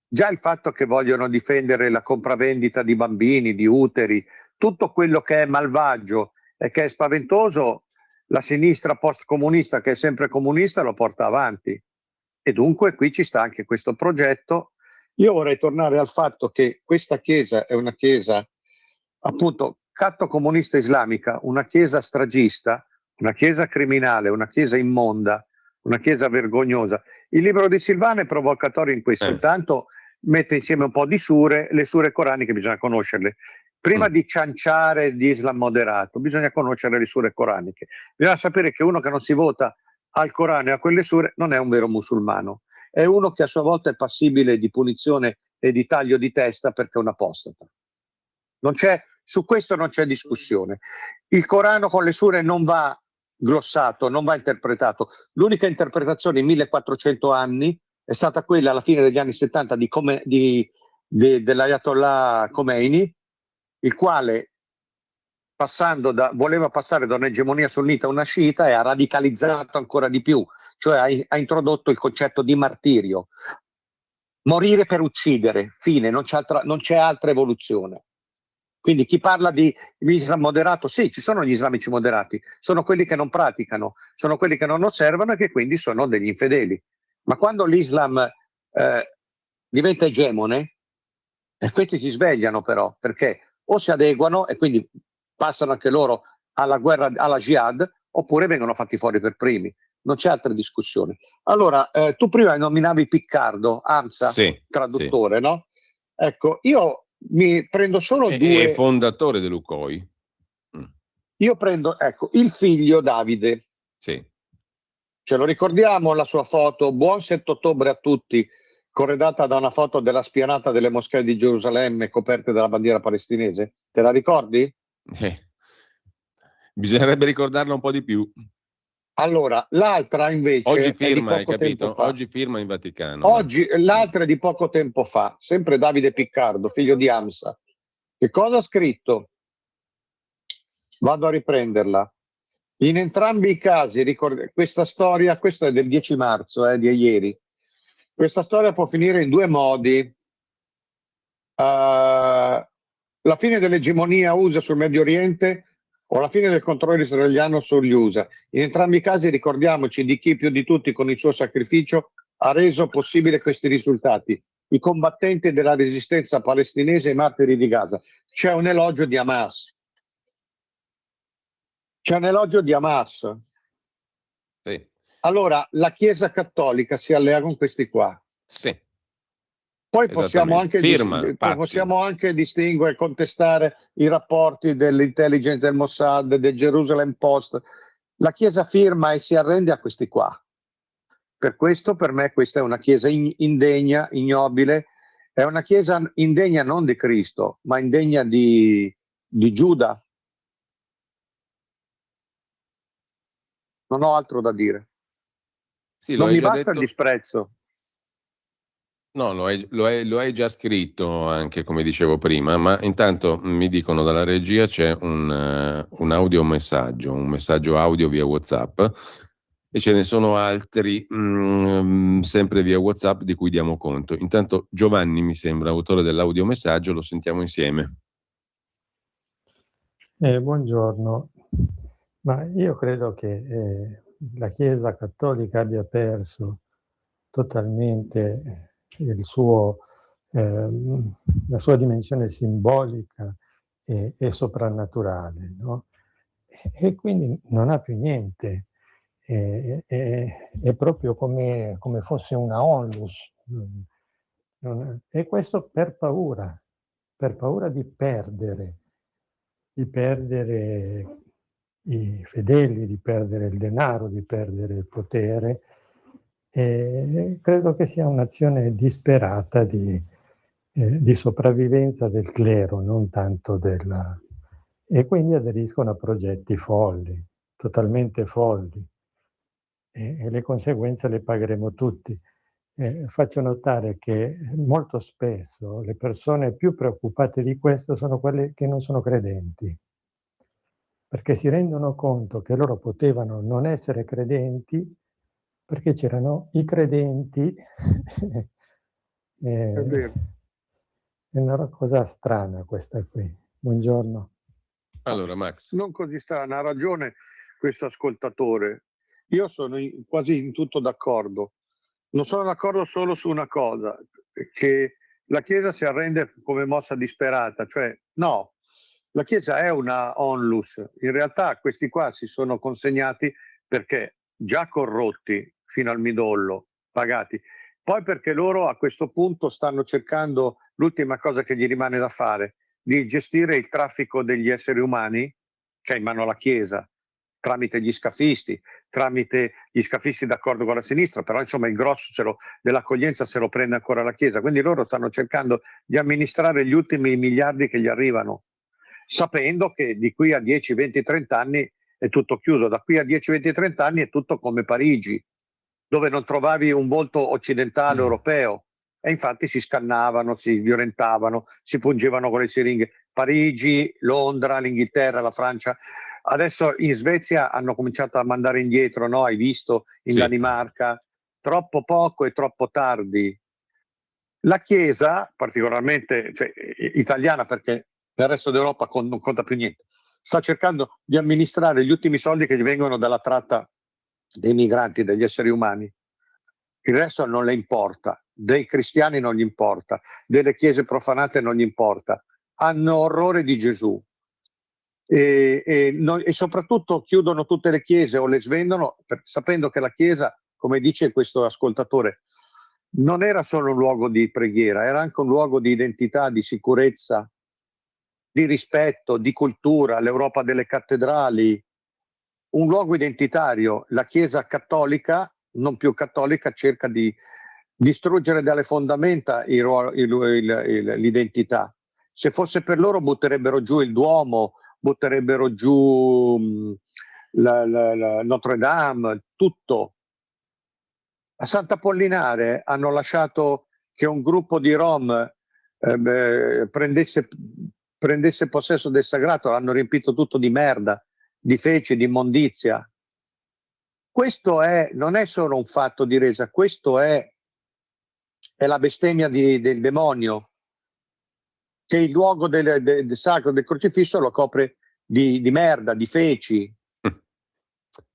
già il fatto che vogliono difendere la compravendita di bambini, di uteri, tutto quello che è malvagio e che è spaventoso, la sinistra post-comunista, che è sempre comunista, lo porta avanti. E dunque qui ci sta anche questo progetto. Io vorrei tornare al fatto che questa chiesa è una chiesa, appunto, catto-comunista islamica, una chiesa stragista, una chiesa criminale, una chiesa immonda, una chiesa vergognosa. Il libro di Silvano è provocatorio in questo. Intanto mette insieme un po' di sure, le sure coraniche bisogna conoscerle. Prima di cianciare di Islam moderato, bisogna conoscere le sure coraniche. Bisogna sapere che uno che non si vota al Corano e a quelle sure non è un vero musulmano, è uno che a sua volta è passibile di punizione e di taglio di testa perché è un apostata. Su questo non c'è discussione. Il Corano con le sure non va glossato, non va interpretato. L'unica interpretazione in 1400 anni è stata quella alla fine degli anni 70 dell'Ayatollah Khomeini, il quale voleva passare da un'egemonia sunnita a una sciita e ha radicalizzato ancora di più, cioè ha introdotto il concetto di martirio. Morire per uccidere, fine, non c'è altra evoluzione. Quindi chi parla di Islam moderato, sì, ci sono gli islamici moderati, sono quelli che non praticano, sono quelli che non osservano e che quindi sono degli infedeli. Ma quando l'Islam diventa egemone, questi si svegliano però, perché o si adeguano e quindi passano anche loro alla guerra, alla jihad, oppure vengono fatti fuori per primi. Non c'è altra discussione. Allora, tu prima nominavi Piccardo, Hamza, Sì, traduttore, no? Ecco, io mi prendo solo due. È fondatore dell'UCOI. Io prendo, ecco, il figlio Davide. Sì. Ce lo ricordiamo la sua foto? Buon 7 ottobre a tutti, corredata da una foto della spianata delle moschee di Gerusalemme coperte dalla bandiera palestinese. Te la ricordi? Bisognerebbe ricordarla un po' di più. Allora, l'altra invece Oggi è di firma, hai poco tempo capito? fa. Oggi firma in Vaticano. Oggi, l'altra è di poco tempo fa, sempre Davide Piccardo, figlio di Hamza. Che cosa ha scritto? Vado a riprenderla. In entrambi i casi, questa storia, questo è del 10 marzo, di ieri, questa storia può finire in due modi. La fine dell'egemonia USA sul Medio Oriente o la fine del controllo israeliano sugli USA. In entrambi i casi ricordiamoci di chi più di tutti con il suo sacrificio ha reso possibile questi risultati. I combattenti della resistenza palestinese e i martiri di Gaza. C'è un elogio di Hamas. C'è un elogio di Hamas. Sì. Allora, la Chiesa Cattolica si allea con questi qua. Sì. Poi possiamo anche distinguere e contestare i rapporti dell'intelligence del Mossad, del Jerusalem Post. La Chiesa firma e si arrende a questi qua. Per questo, per me, questa è una Chiesa indegna, ignobile. È una Chiesa indegna non di Cristo, ma indegna di Giuda. Non ho altro da dire. Sì, non mi basta detto. Il disprezzo. No, lo hai già scritto anche, come dicevo prima, ma intanto mi dicono dalla regia c'è un audiomessaggio, un messaggio audio via WhatsApp e ce ne sono altri sempre via WhatsApp di cui diamo conto. Intanto Giovanni, mi sembra, autore dell'audiomessaggio, lo sentiamo insieme. Buongiorno, ma io credo che la Chiesa Cattolica abbia perso totalmente la sua dimensione simbolica e soprannaturale, no? E quindi non ha più niente, è proprio come fosse una onlus, e questo per paura di perdere i fedeli, di perdere il denaro, di perdere il potere. E credo che sia un'azione disperata di sopravvivenza del clero, non tanto e quindi aderiscono a progetti folli, totalmente folli, e le conseguenze le pagheremo tutti. Faccio notare che molto spesso le persone più preoccupate di questo sono quelle che non sono credenti, perché si rendono conto che loro potevano non essere credenti perché c'erano i credenti. È vero. È una cosa strana questa qui. Buongiorno. Allora, Max. Non così strana, ha ragione questo ascoltatore. Io sono quasi in tutto d'accordo. Non sono d'accordo solo su una cosa, che la Chiesa si arrende come mossa disperata, cioè no, la Chiesa è una onlus. In realtà questi qua si sono consegnati perché già corrotti fino al midollo, pagati, poi perché loro a questo punto stanno cercando l'ultima cosa che gli rimane da fare, di gestire il traffico degli esseri umani che è in mano alla Chiesa, tramite gli scafisti d'accordo con la sinistra, però insomma il grosso dell'accoglienza se lo prende ancora la Chiesa, quindi loro stanno cercando di amministrare gli ultimi miliardi che gli arrivano, sapendo che di qui a 10, 20, 30 anni è tutto chiuso, da qui a 10, 20, 30 anni è tutto come Parigi, dove non trovavi un volto occidentale europeo, e infatti si scannavano, si violentavano, si pungevano con le siringhe. Parigi, Londra, l'Inghilterra, la Francia. Adesso in Svezia hanno cominciato a mandare indietro, no? Hai visto? In Danimarca. Troppo poco e troppo tardi. La Chiesa, particolarmente italiana, perché nel resto d'Europa non conta più niente, sta cercando di amministrare gli ultimi soldi che gli vengono dalla tratta dei migranti, degli esseri umani. Il resto non le importa, dei cristiani non gli importa, delle chiese profanate non gli importa, hanno orrore di Gesù e soprattutto chiudono tutte le chiese o le svendono sapendo che la Chiesa, come dice questo ascoltatore, non era solo un luogo di preghiera, era anche un luogo di identità, di sicurezza, di rispetto, di cultura, l'Europa delle cattedrali, un luogo identitario. La Chiesa cattolica, non più cattolica, cerca di distruggere dalle fondamenta l'identità. Se fosse per loro butterebbero giù il Duomo, butterebbero giù Notre Dame, tutto. A Sant'Apollinare hanno lasciato che un gruppo di Rom prendesse possesso del sagrato, l'hanno riempito tutto di merda, di fece, di immondizia. Questo non è solo un fatto di resa, questo è la bestemmia del demonio, che il luogo del sacro del crocifisso lo copre di merda, di feci.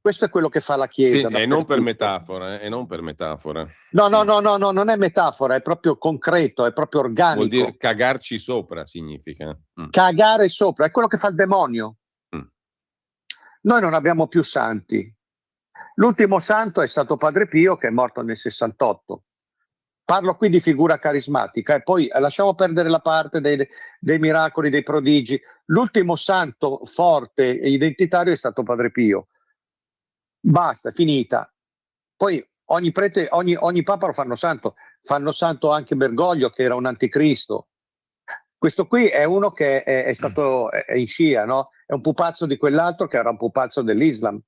Questo è quello che fa la Chiesa. Sì, e non per metafora, e non per metafora. No, non è metafora, è proprio concreto, è proprio organico. Vuol dire cagarci sopra, significa. Cagare sopra, è quello che fa il demonio. Noi non abbiamo più santi. L'ultimo santo è stato Padre Pio, che è morto nel 68. Parlo qui di figura carismatica e poi lasciamo perdere la parte dei miracoli, dei prodigi. L'ultimo santo forte e identitario è stato Padre Pio. Basta, è finita. Poi ogni prete, ogni papa lo fanno santo anche Bergoglio, che era un anticristo. Questo qui è uno che è stato in scia, no? È un pupazzo di quell'altro che era un pupazzo dell'Islam.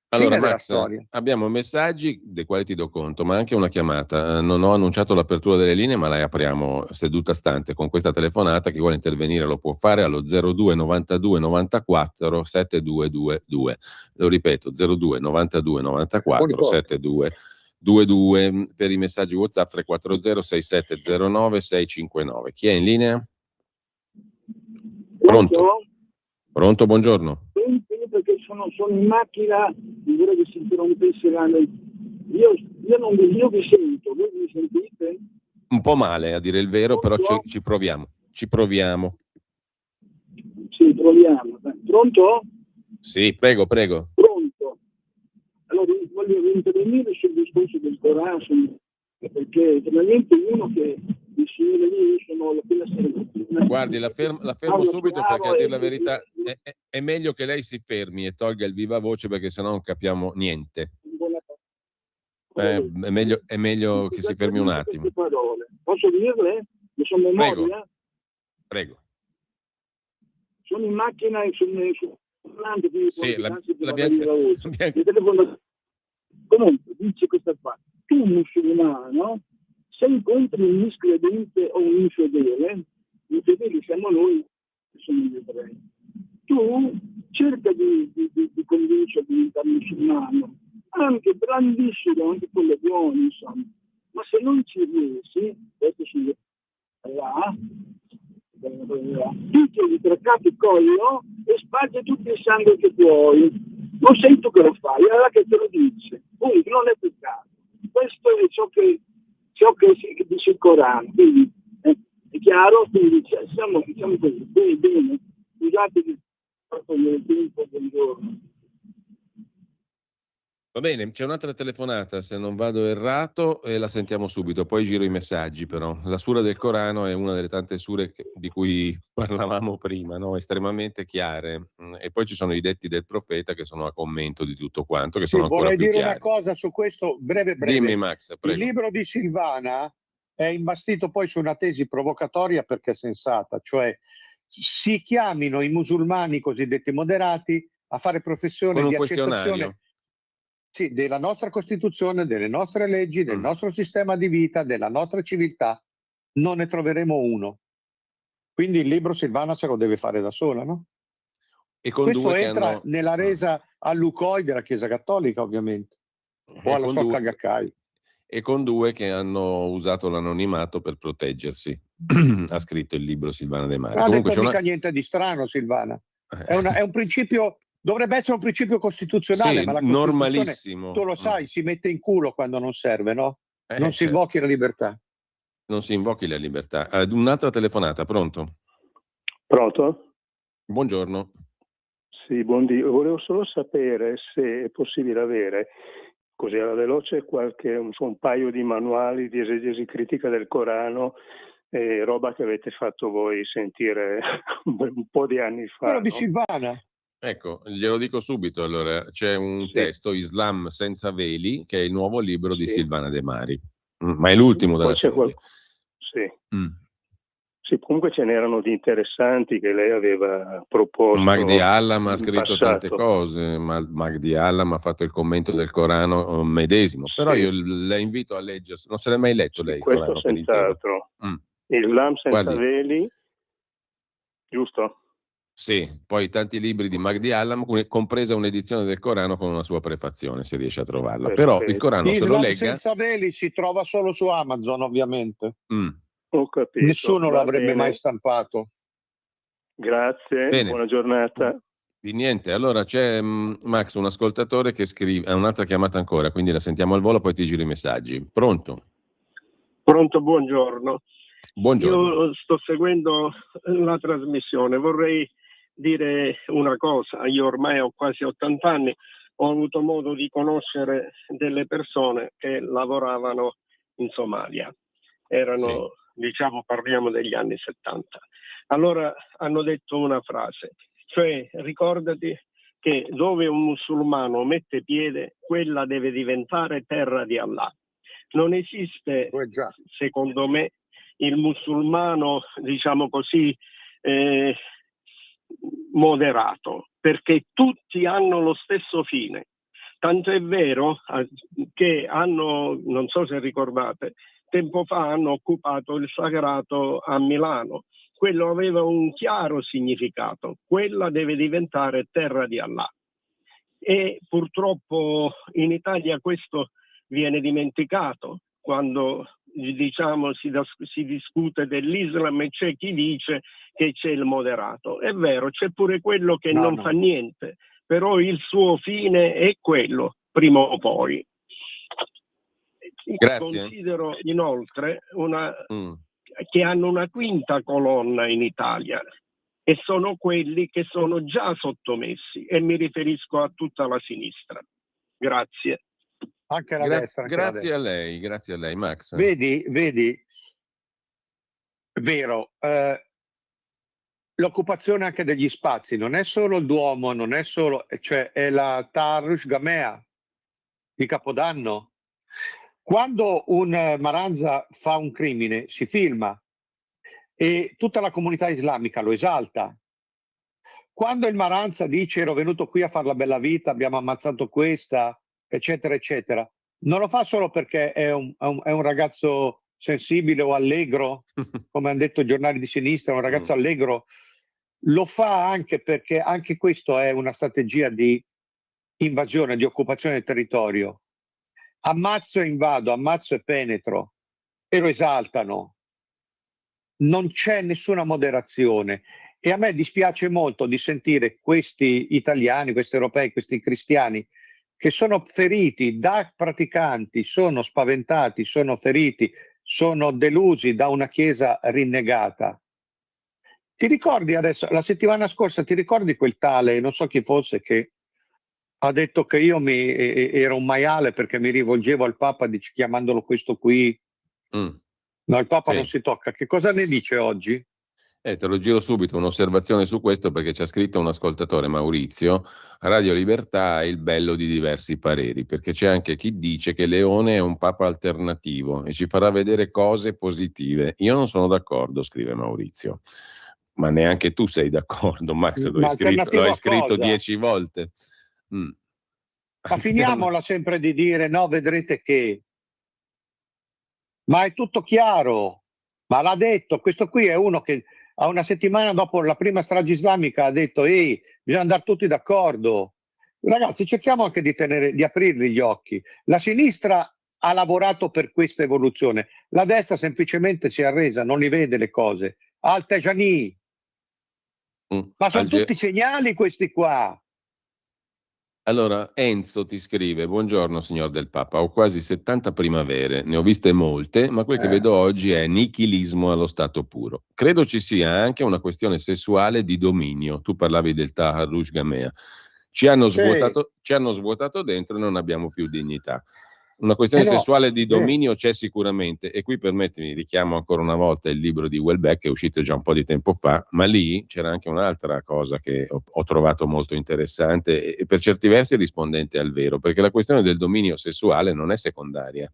Allora Max, abbiamo messaggi dei quali ti do conto, ma anche una chiamata. Non ho annunciato l'apertura delle linee, ma la apriamo seduta stante con questa telefonata. Chi vuole intervenire lo può fare allo 02 92 94 7222. Lo ripeto, 02 92 94 7222. Per i messaggi WhatsApp 340 6709 659. Chi è in linea? Pronto, buongiorno. Perché sono in macchina, non vorrei che si interrompesse io non vi sento, voi mi sentite? Un po' male, a dire il vero, però ci proviamo. Sì, proviamo. Pronto? Sì, prego. Pronto. Allora, voglio intervenire sul discorso del Corano, perché veramente uno che il signore lì sono appena servito. Guardi, la fermo subito, perché a dire la verità è meglio che lei si fermi e tolga il viva voce, perché sennò non capiamo niente. È meglio che si fermi un attimo. Posso dirle? Ne sono memoria? Prego. Sono in macchina e sono sì, comunque dice questa qua: tu musulmano, se incontri un miscredente o un infedele siamo noi che sono gli ebrei, tu cerca di convincerlo a diventare musulmano, anche brandiscilo, anche con le buone, insomma. Ma se non ci riesci, questo si là, tu tieni tra capo il collo e spargi tutto il sangue che puoi. Non sei tu che lo fai, è là che te lo dice. Comunque non è peccato. Questo è ciò che dice il Corano. Quindi è chiaro, quindi siamo così. Bene, scusate che ho fatto il tempo del giorno. Va bene, c'è un'altra telefonata, se non vado errato, e la sentiamo subito, poi giro i messaggi però. La sura del Corano è una delle tante sure di cui parlavamo prima, no? Estremamente chiare, e poi ci sono i detti del profeta che sono a commento di tutto quanto, che sono ancora più chiari. Vorrei dire una cosa su questo, breve. Dimmi Max, prego. Il libro di Silvana è imbastito poi su una tesi provocatoria perché è sensata, cioè si chiamino i musulmani cosiddetti moderati a fare professione di accettazione della nostra Costituzione, delle nostre leggi, del nostro sistema di vita, della nostra civiltà. Non ne troveremo uno. Quindi il libro Silvana se lo deve fare da sola, no? E con questo due entra nella resa all'UCOI della Chiesa Cattolica, ovviamente, o alla Socca Gakkai. E con due che hanno usato l'anonimato per proteggersi. Ha scritto il libro Silvana De Mare. Non ha detto mica niente di strano, Silvana. È un principio, dovrebbe essere un principio costituzionale, sì, ma la Costituzione, normalissimo. Tu lo sai, si mette in culo quando non serve, no? Non si invochi la libertà. Non si invochi la libertà. Un'altra telefonata, pronto? Pronto? Buongiorno. Sì, buondì. Volevo solo sapere se è possibile avere, così alla veloce, un paio di manuali di esegesi critica del Corano, roba che avete fatto voi sentire un po' di anni fa. Quello di Silvana. Ecco, glielo dico subito. Allora, c'è un testo, Islam senza veli, che è il nuovo libro di Silvana De Mari, ma è l'ultimo della serie. Sì, comunque ce n'erano di interessanti che lei aveva proposto. Mahdi Allam ha scritto tante cose, Mahdi Allam ha fatto il commento del Corano medesimo, però io la invito a leggere, non se l'è mai letto lei il Corano? Questo senz'altro. Islam senza veli, giusto? Sì, poi tanti libri di Mahdi Allam, compresa un'edizione del Corano con una sua prefazione, se riesce a trovarla. Però il Corano se lo Islam legga... senza veli si trova solo su Amazon, ovviamente. Ho capito. Nessuno lo Va avrebbe bene. mai stampato. Grazie, Bene. buona giornata. Di niente, allora c'è Max, un ascoltatore che scrive, ha un'altra chiamata ancora, quindi la sentiamo al volo, poi ti giro i messaggi. Pronto? Pronto, buongiorno. Buongiorno. Io sto seguendo la trasmissione, vorrei dire una cosa, io ormai ho quasi 80 anni, ho avuto modo di conoscere delle persone che lavoravano in Somalia, erano, diciamo, parliamo degli anni 70. Allora hanno detto una frase, cioè ricordati che dove un musulmano mette piede, quella deve diventare terra di Allah. Non esiste, secondo me, il musulmano, diciamo così, moderato, perché tutti hanno lo stesso fine. Tanto è vero che hanno, non so se ricordate, tempo fa hanno occupato il Sagrato a Milano. Quello aveva un chiaro significato, quella deve diventare terra di Allah. E purtroppo in Italia questo viene dimenticato quando, diciamo, si discute dell'Islam e c'è chi dice che c'è il moderato. È vero, c'è pure quello che non fa niente, però il suo fine è quello, prima o poi. Grazie. Considero inoltre che hanno una quinta colonna in Italia, e sono quelli che sono già sottomessi, e mi riferisco a tutta la sinistra. Grazie. Anche la destra. Anche grazie la destra. Grazie a lei, Max. Vedi, vero, l'occupazione anche degli spazi non è solo il Duomo, non è solo, cioè è la Tarush Gamea di Capodanno. Quando un Maranza fa un crimine si filma e tutta la comunità islamica lo esalta. Quando il Maranza dice ero venuto qui a fare la bella vita, abbiamo ammazzato questa, eccetera, eccetera, non lo fa solo perché è un ragazzo sensibile o allegro, come hanno detto i giornali di sinistra, un ragazzo allegro, lo fa anche perché anche questo è una strategia di invasione, di occupazione del territorio. Ammazzo e invado, ammazzo e penetro, e lo esaltano. Non c'è nessuna moderazione. E a me dispiace molto di sentire questi italiani, questi europei, questi cristiani che sono feriti da praticanti, sono spaventati, sono feriti, sono delusi da una chiesa rinnegata. Ti ricordi adesso, la settimana scorsa, ti ricordi quel tale, non so chi fosse, che ha detto che io ero un maiale perché mi rivolgevo al Papa chiamandolo questo qui? No, il Papa non si tocca. Che cosa ne dice oggi? Te lo giro subito, un'osservazione su questo perché ci ha scritto un ascoltatore, Maurizio, Radio Libertà è il bello di diversi pareri, perché c'è anche chi dice che Leone è un papa alternativo e ci farà vedere cose positive. Io non sono d'accordo, scrive Maurizio, ma neanche tu sei d'accordo, Max, lo hai scritto 10 volte. Ma finiamola sempre di dire no, vedrete che... Ma è tutto chiaro, ma l'ha detto, questo qui è uno che a una settimana dopo la prima strage islamica ha detto bisogna andare tutti d'accordo. Ragazzi, cerchiamo anche di aprirli gli occhi. La sinistra ha lavorato per questa evoluzione, la destra semplicemente si è arresa, non li vede le cose. Al-Tajani, ma sono tutti segnali questi qua. Allora, Enzo ti scrive, buongiorno signor del Papa, ho quasi 70 primavere, ne ho viste molte, ma quel che vedo oggi è nichilismo allo stato puro. Credo ci sia anche una questione sessuale di dominio, tu parlavi del Taharrush Gamea, ci hanno svuotato dentro e non abbiamo più dignità. Una questione sessuale di dominio c'è sicuramente, e qui permettimi, richiamo ancora una volta il libro di Welbeck, che è uscito già un po' di tempo fa, ma lì c'era anche un'altra cosa che ho trovato molto interessante e per certi versi rispondente al vero, perché la questione del dominio sessuale non è secondaria,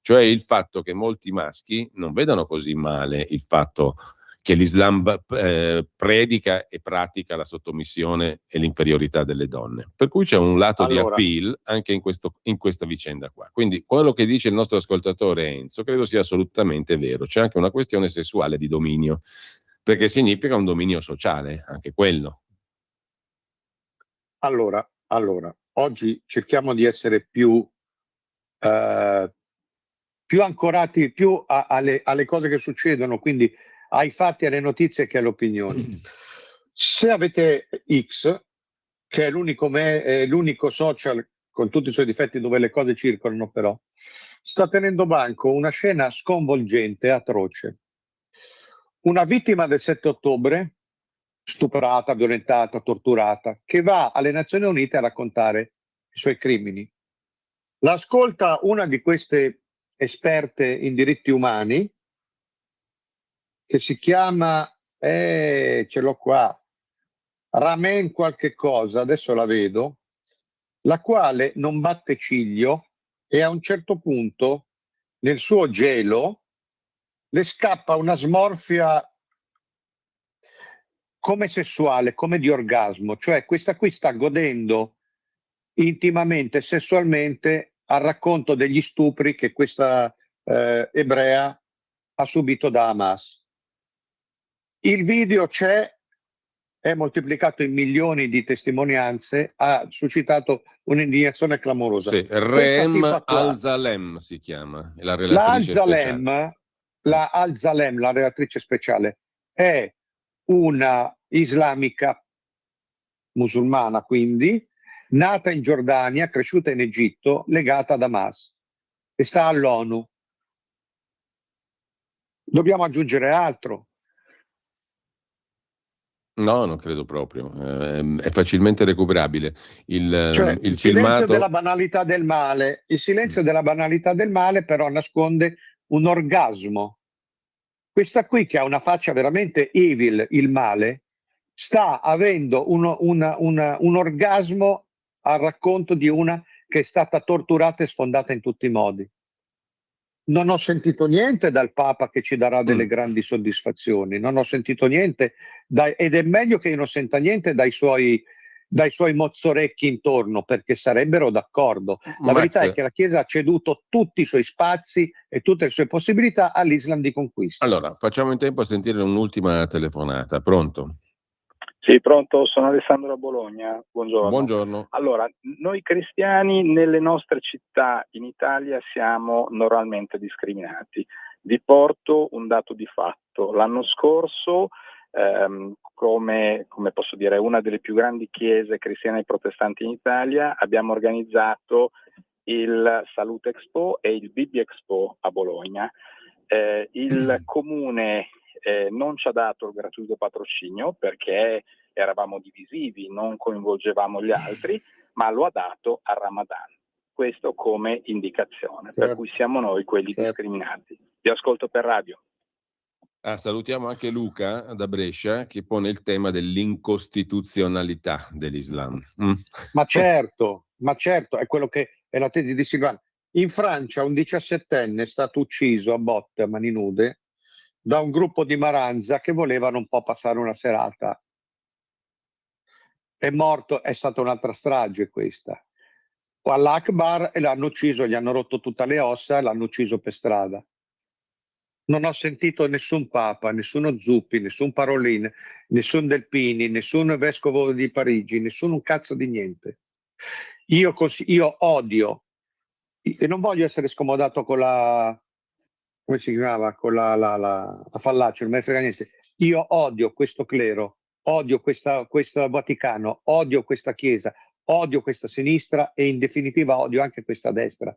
cioè il fatto che molti maschi non vedano così male il fatto che l'Islam predica e pratica la sottomissione e l'inferiorità delle donne. Per cui c'è un lato di appeal anche in questa vicenda qua. Quindi quello che dice il nostro ascoltatore Enzo credo sia assolutamente vero. C'è anche una questione sessuale di dominio. perché significa un dominio sociale, anche quello. Allora, oggi cerchiamo di essere più ancorati alle cose che succedono, quindi ai fatti, alle notizie che alle opinioni. Se avete X, che è l'unico social con tutti i suoi difetti dove le cose circolano, però sta tenendo banco una scena sconvolgente, atroce. Una vittima del 7 ottobre, stuprata, violentata, torturata, che va alle Nazioni Unite a raccontare i suoi crimini. L'ascolta una di queste esperte in diritti umani, che si chiama, ce l'ho qua, Ramen qualche cosa, adesso la vedo, la quale non batte ciglio e a un certo punto nel suo gelo le scappa una smorfia come sessuale, come di orgasmo, cioè questa qui sta godendo intimamente, sessualmente al racconto degli stupri che questa ebrea ha subito da Hamas. Il video c'è, è moltiplicato in milioni di testimonianze, ha suscitato un'indignazione clamorosa. Sì, Reem Al-Zalem si chiama, la relatrice speciale. La Al-Zalem, la relatrice speciale, è una islamica musulmana, quindi, nata in Giordania, cresciuta in Egitto, legata ad Hamas e sta all'ONU. Dobbiamo aggiungere altro? No, non credo proprio. È facilmente recuperabile. Il silenzio filmato della banalità del male. Il silenzio della banalità del male però nasconde un orgasmo. Questa qui, che ha una faccia veramente evil, il male, sta avendo un orgasmo al racconto di una che è stata torturata e sfondata in tutti i modi. Non ho sentito niente dal Papa che ci darà delle grandi soddisfazioni, non ho sentito niente, ed è meglio che io non senta niente dai suoi mozzorecchi intorno, perché sarebbero d'accordo. La verità è che la Chiesa ha ceduto tutti i suoi spazi e tutte le sue possibilità all'Islam di conquista. Allora, facciamo in tempo a sentire un'ultima telefonata. Pronto? Sì, pronto, sono Alessandro da Bologna. Buongiorno. Buongiorno. Allora, noi cristiani nelle nostre città in Italia siamo normalmente discriminati. Vi porto un dato di fatto. L'anno scorso, come posso dire, una delle più grandi chiese cristiane e protestanti in Italia, abbiamo organizzato il Salute Expo e il Bibbia Expo a Bologna. Il comune non ci ha dato il gratuito patrocinio perché eravamo divisivi, non coinvolgevamo gli altri, ma lo ha dato a Ramadan. Questo come indicazione, per cui siamo noi quelli discriminati. Vi ascolto per radio. Salutiamo anche Luca da Brescia che pone il tema dell'incostituzionalità dell'Islam. Ma certo, è quello che è la tesi di Silvano. In Francia un 17enne è stato ucciso a botte, a mani nude, da un gruppo di Maranza che volevano un po' passare una serata. È morto, è stata un'altra strage questa. Allah Akbar, e l'hanno ucciso, gli hanno rotto tutte le ossa e l'hanno ucciso per strada. Non ho sentito nessun Papa, nessuno Zuppi, nessun Parolin, nessun Delpini, nessun Vescovo di Parigi, nessun un cazzo di niente. Io odio, e non voglio essere scomodato con la, come si chiamava, con la Fallace, non me ne frega niente. Io odio questo clero, odio questo Vaticano, odio questa Chiesa, odio questa sinistra e in definitiva odio anche questa destra,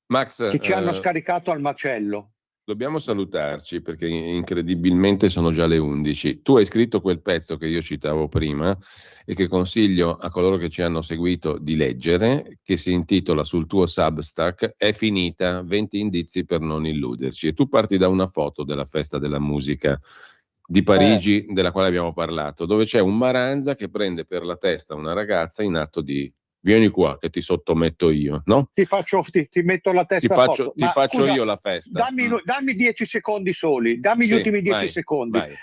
Max, che ci hanno scaricato al macello. Dobbiamo salutarci perché incredibilmente sono già le 11. Tu hai scritto quel pezzo che io citavo prima e che consiglio a coloro che ci hanno seguito di leggere, che si intitola sul tuo Substack "È finita, 20 indizi per non illuderci". E tu parti da una foto della festa della musica di Parigi, della quale abbiamo parlato, dove c'è un Maranza che prende per la testa una ragazza in atto di "vieni qua che ti sottometto io", no? Ti metto la testa a foto. Ti faccio io la festa. Dammi 10 secondi soli, dammi gli ultimi 10 secondi. Vai.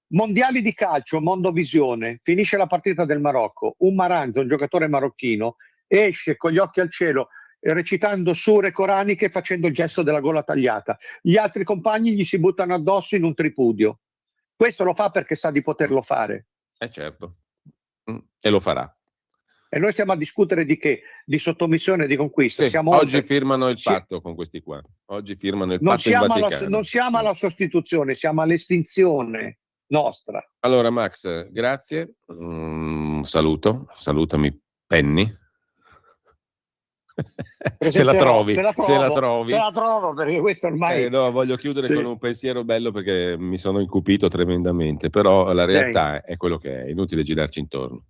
Mondiali di calcio, Mondovisione, finisce la partita del Marocco, un Maranza, un giocatore marocchino, esce con gli occhi al cielo recitando sure coraniche e facendo il gesto della gola tagliata. Gli altri compagni gli si buttano addosso in un tripudio. Questo lo fa perché sa di poterlo fare. Certo. E lo farà. E noi stiamo a discutere di che? Di sottomissione e di conquista. Sì, oggi firmano il patto con questi qua. Oggi firmano il patto in Vaticano. Non siamo alla sostituzione, siamo all'estinzione nostra. Allora Max, grazie. Salutami Penny. Se la trovi. Se la trovo perché questo ormai... no, voglio chiudere con un pensiero bello perché mi sono incupito tremendamente, però la realtà è quello che è, inutile girarci intorno.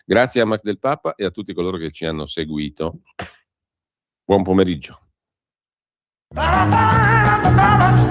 Grazie a Max Del Papa e a tutti coloro che ci hanno seguito. Buon pomeriggio.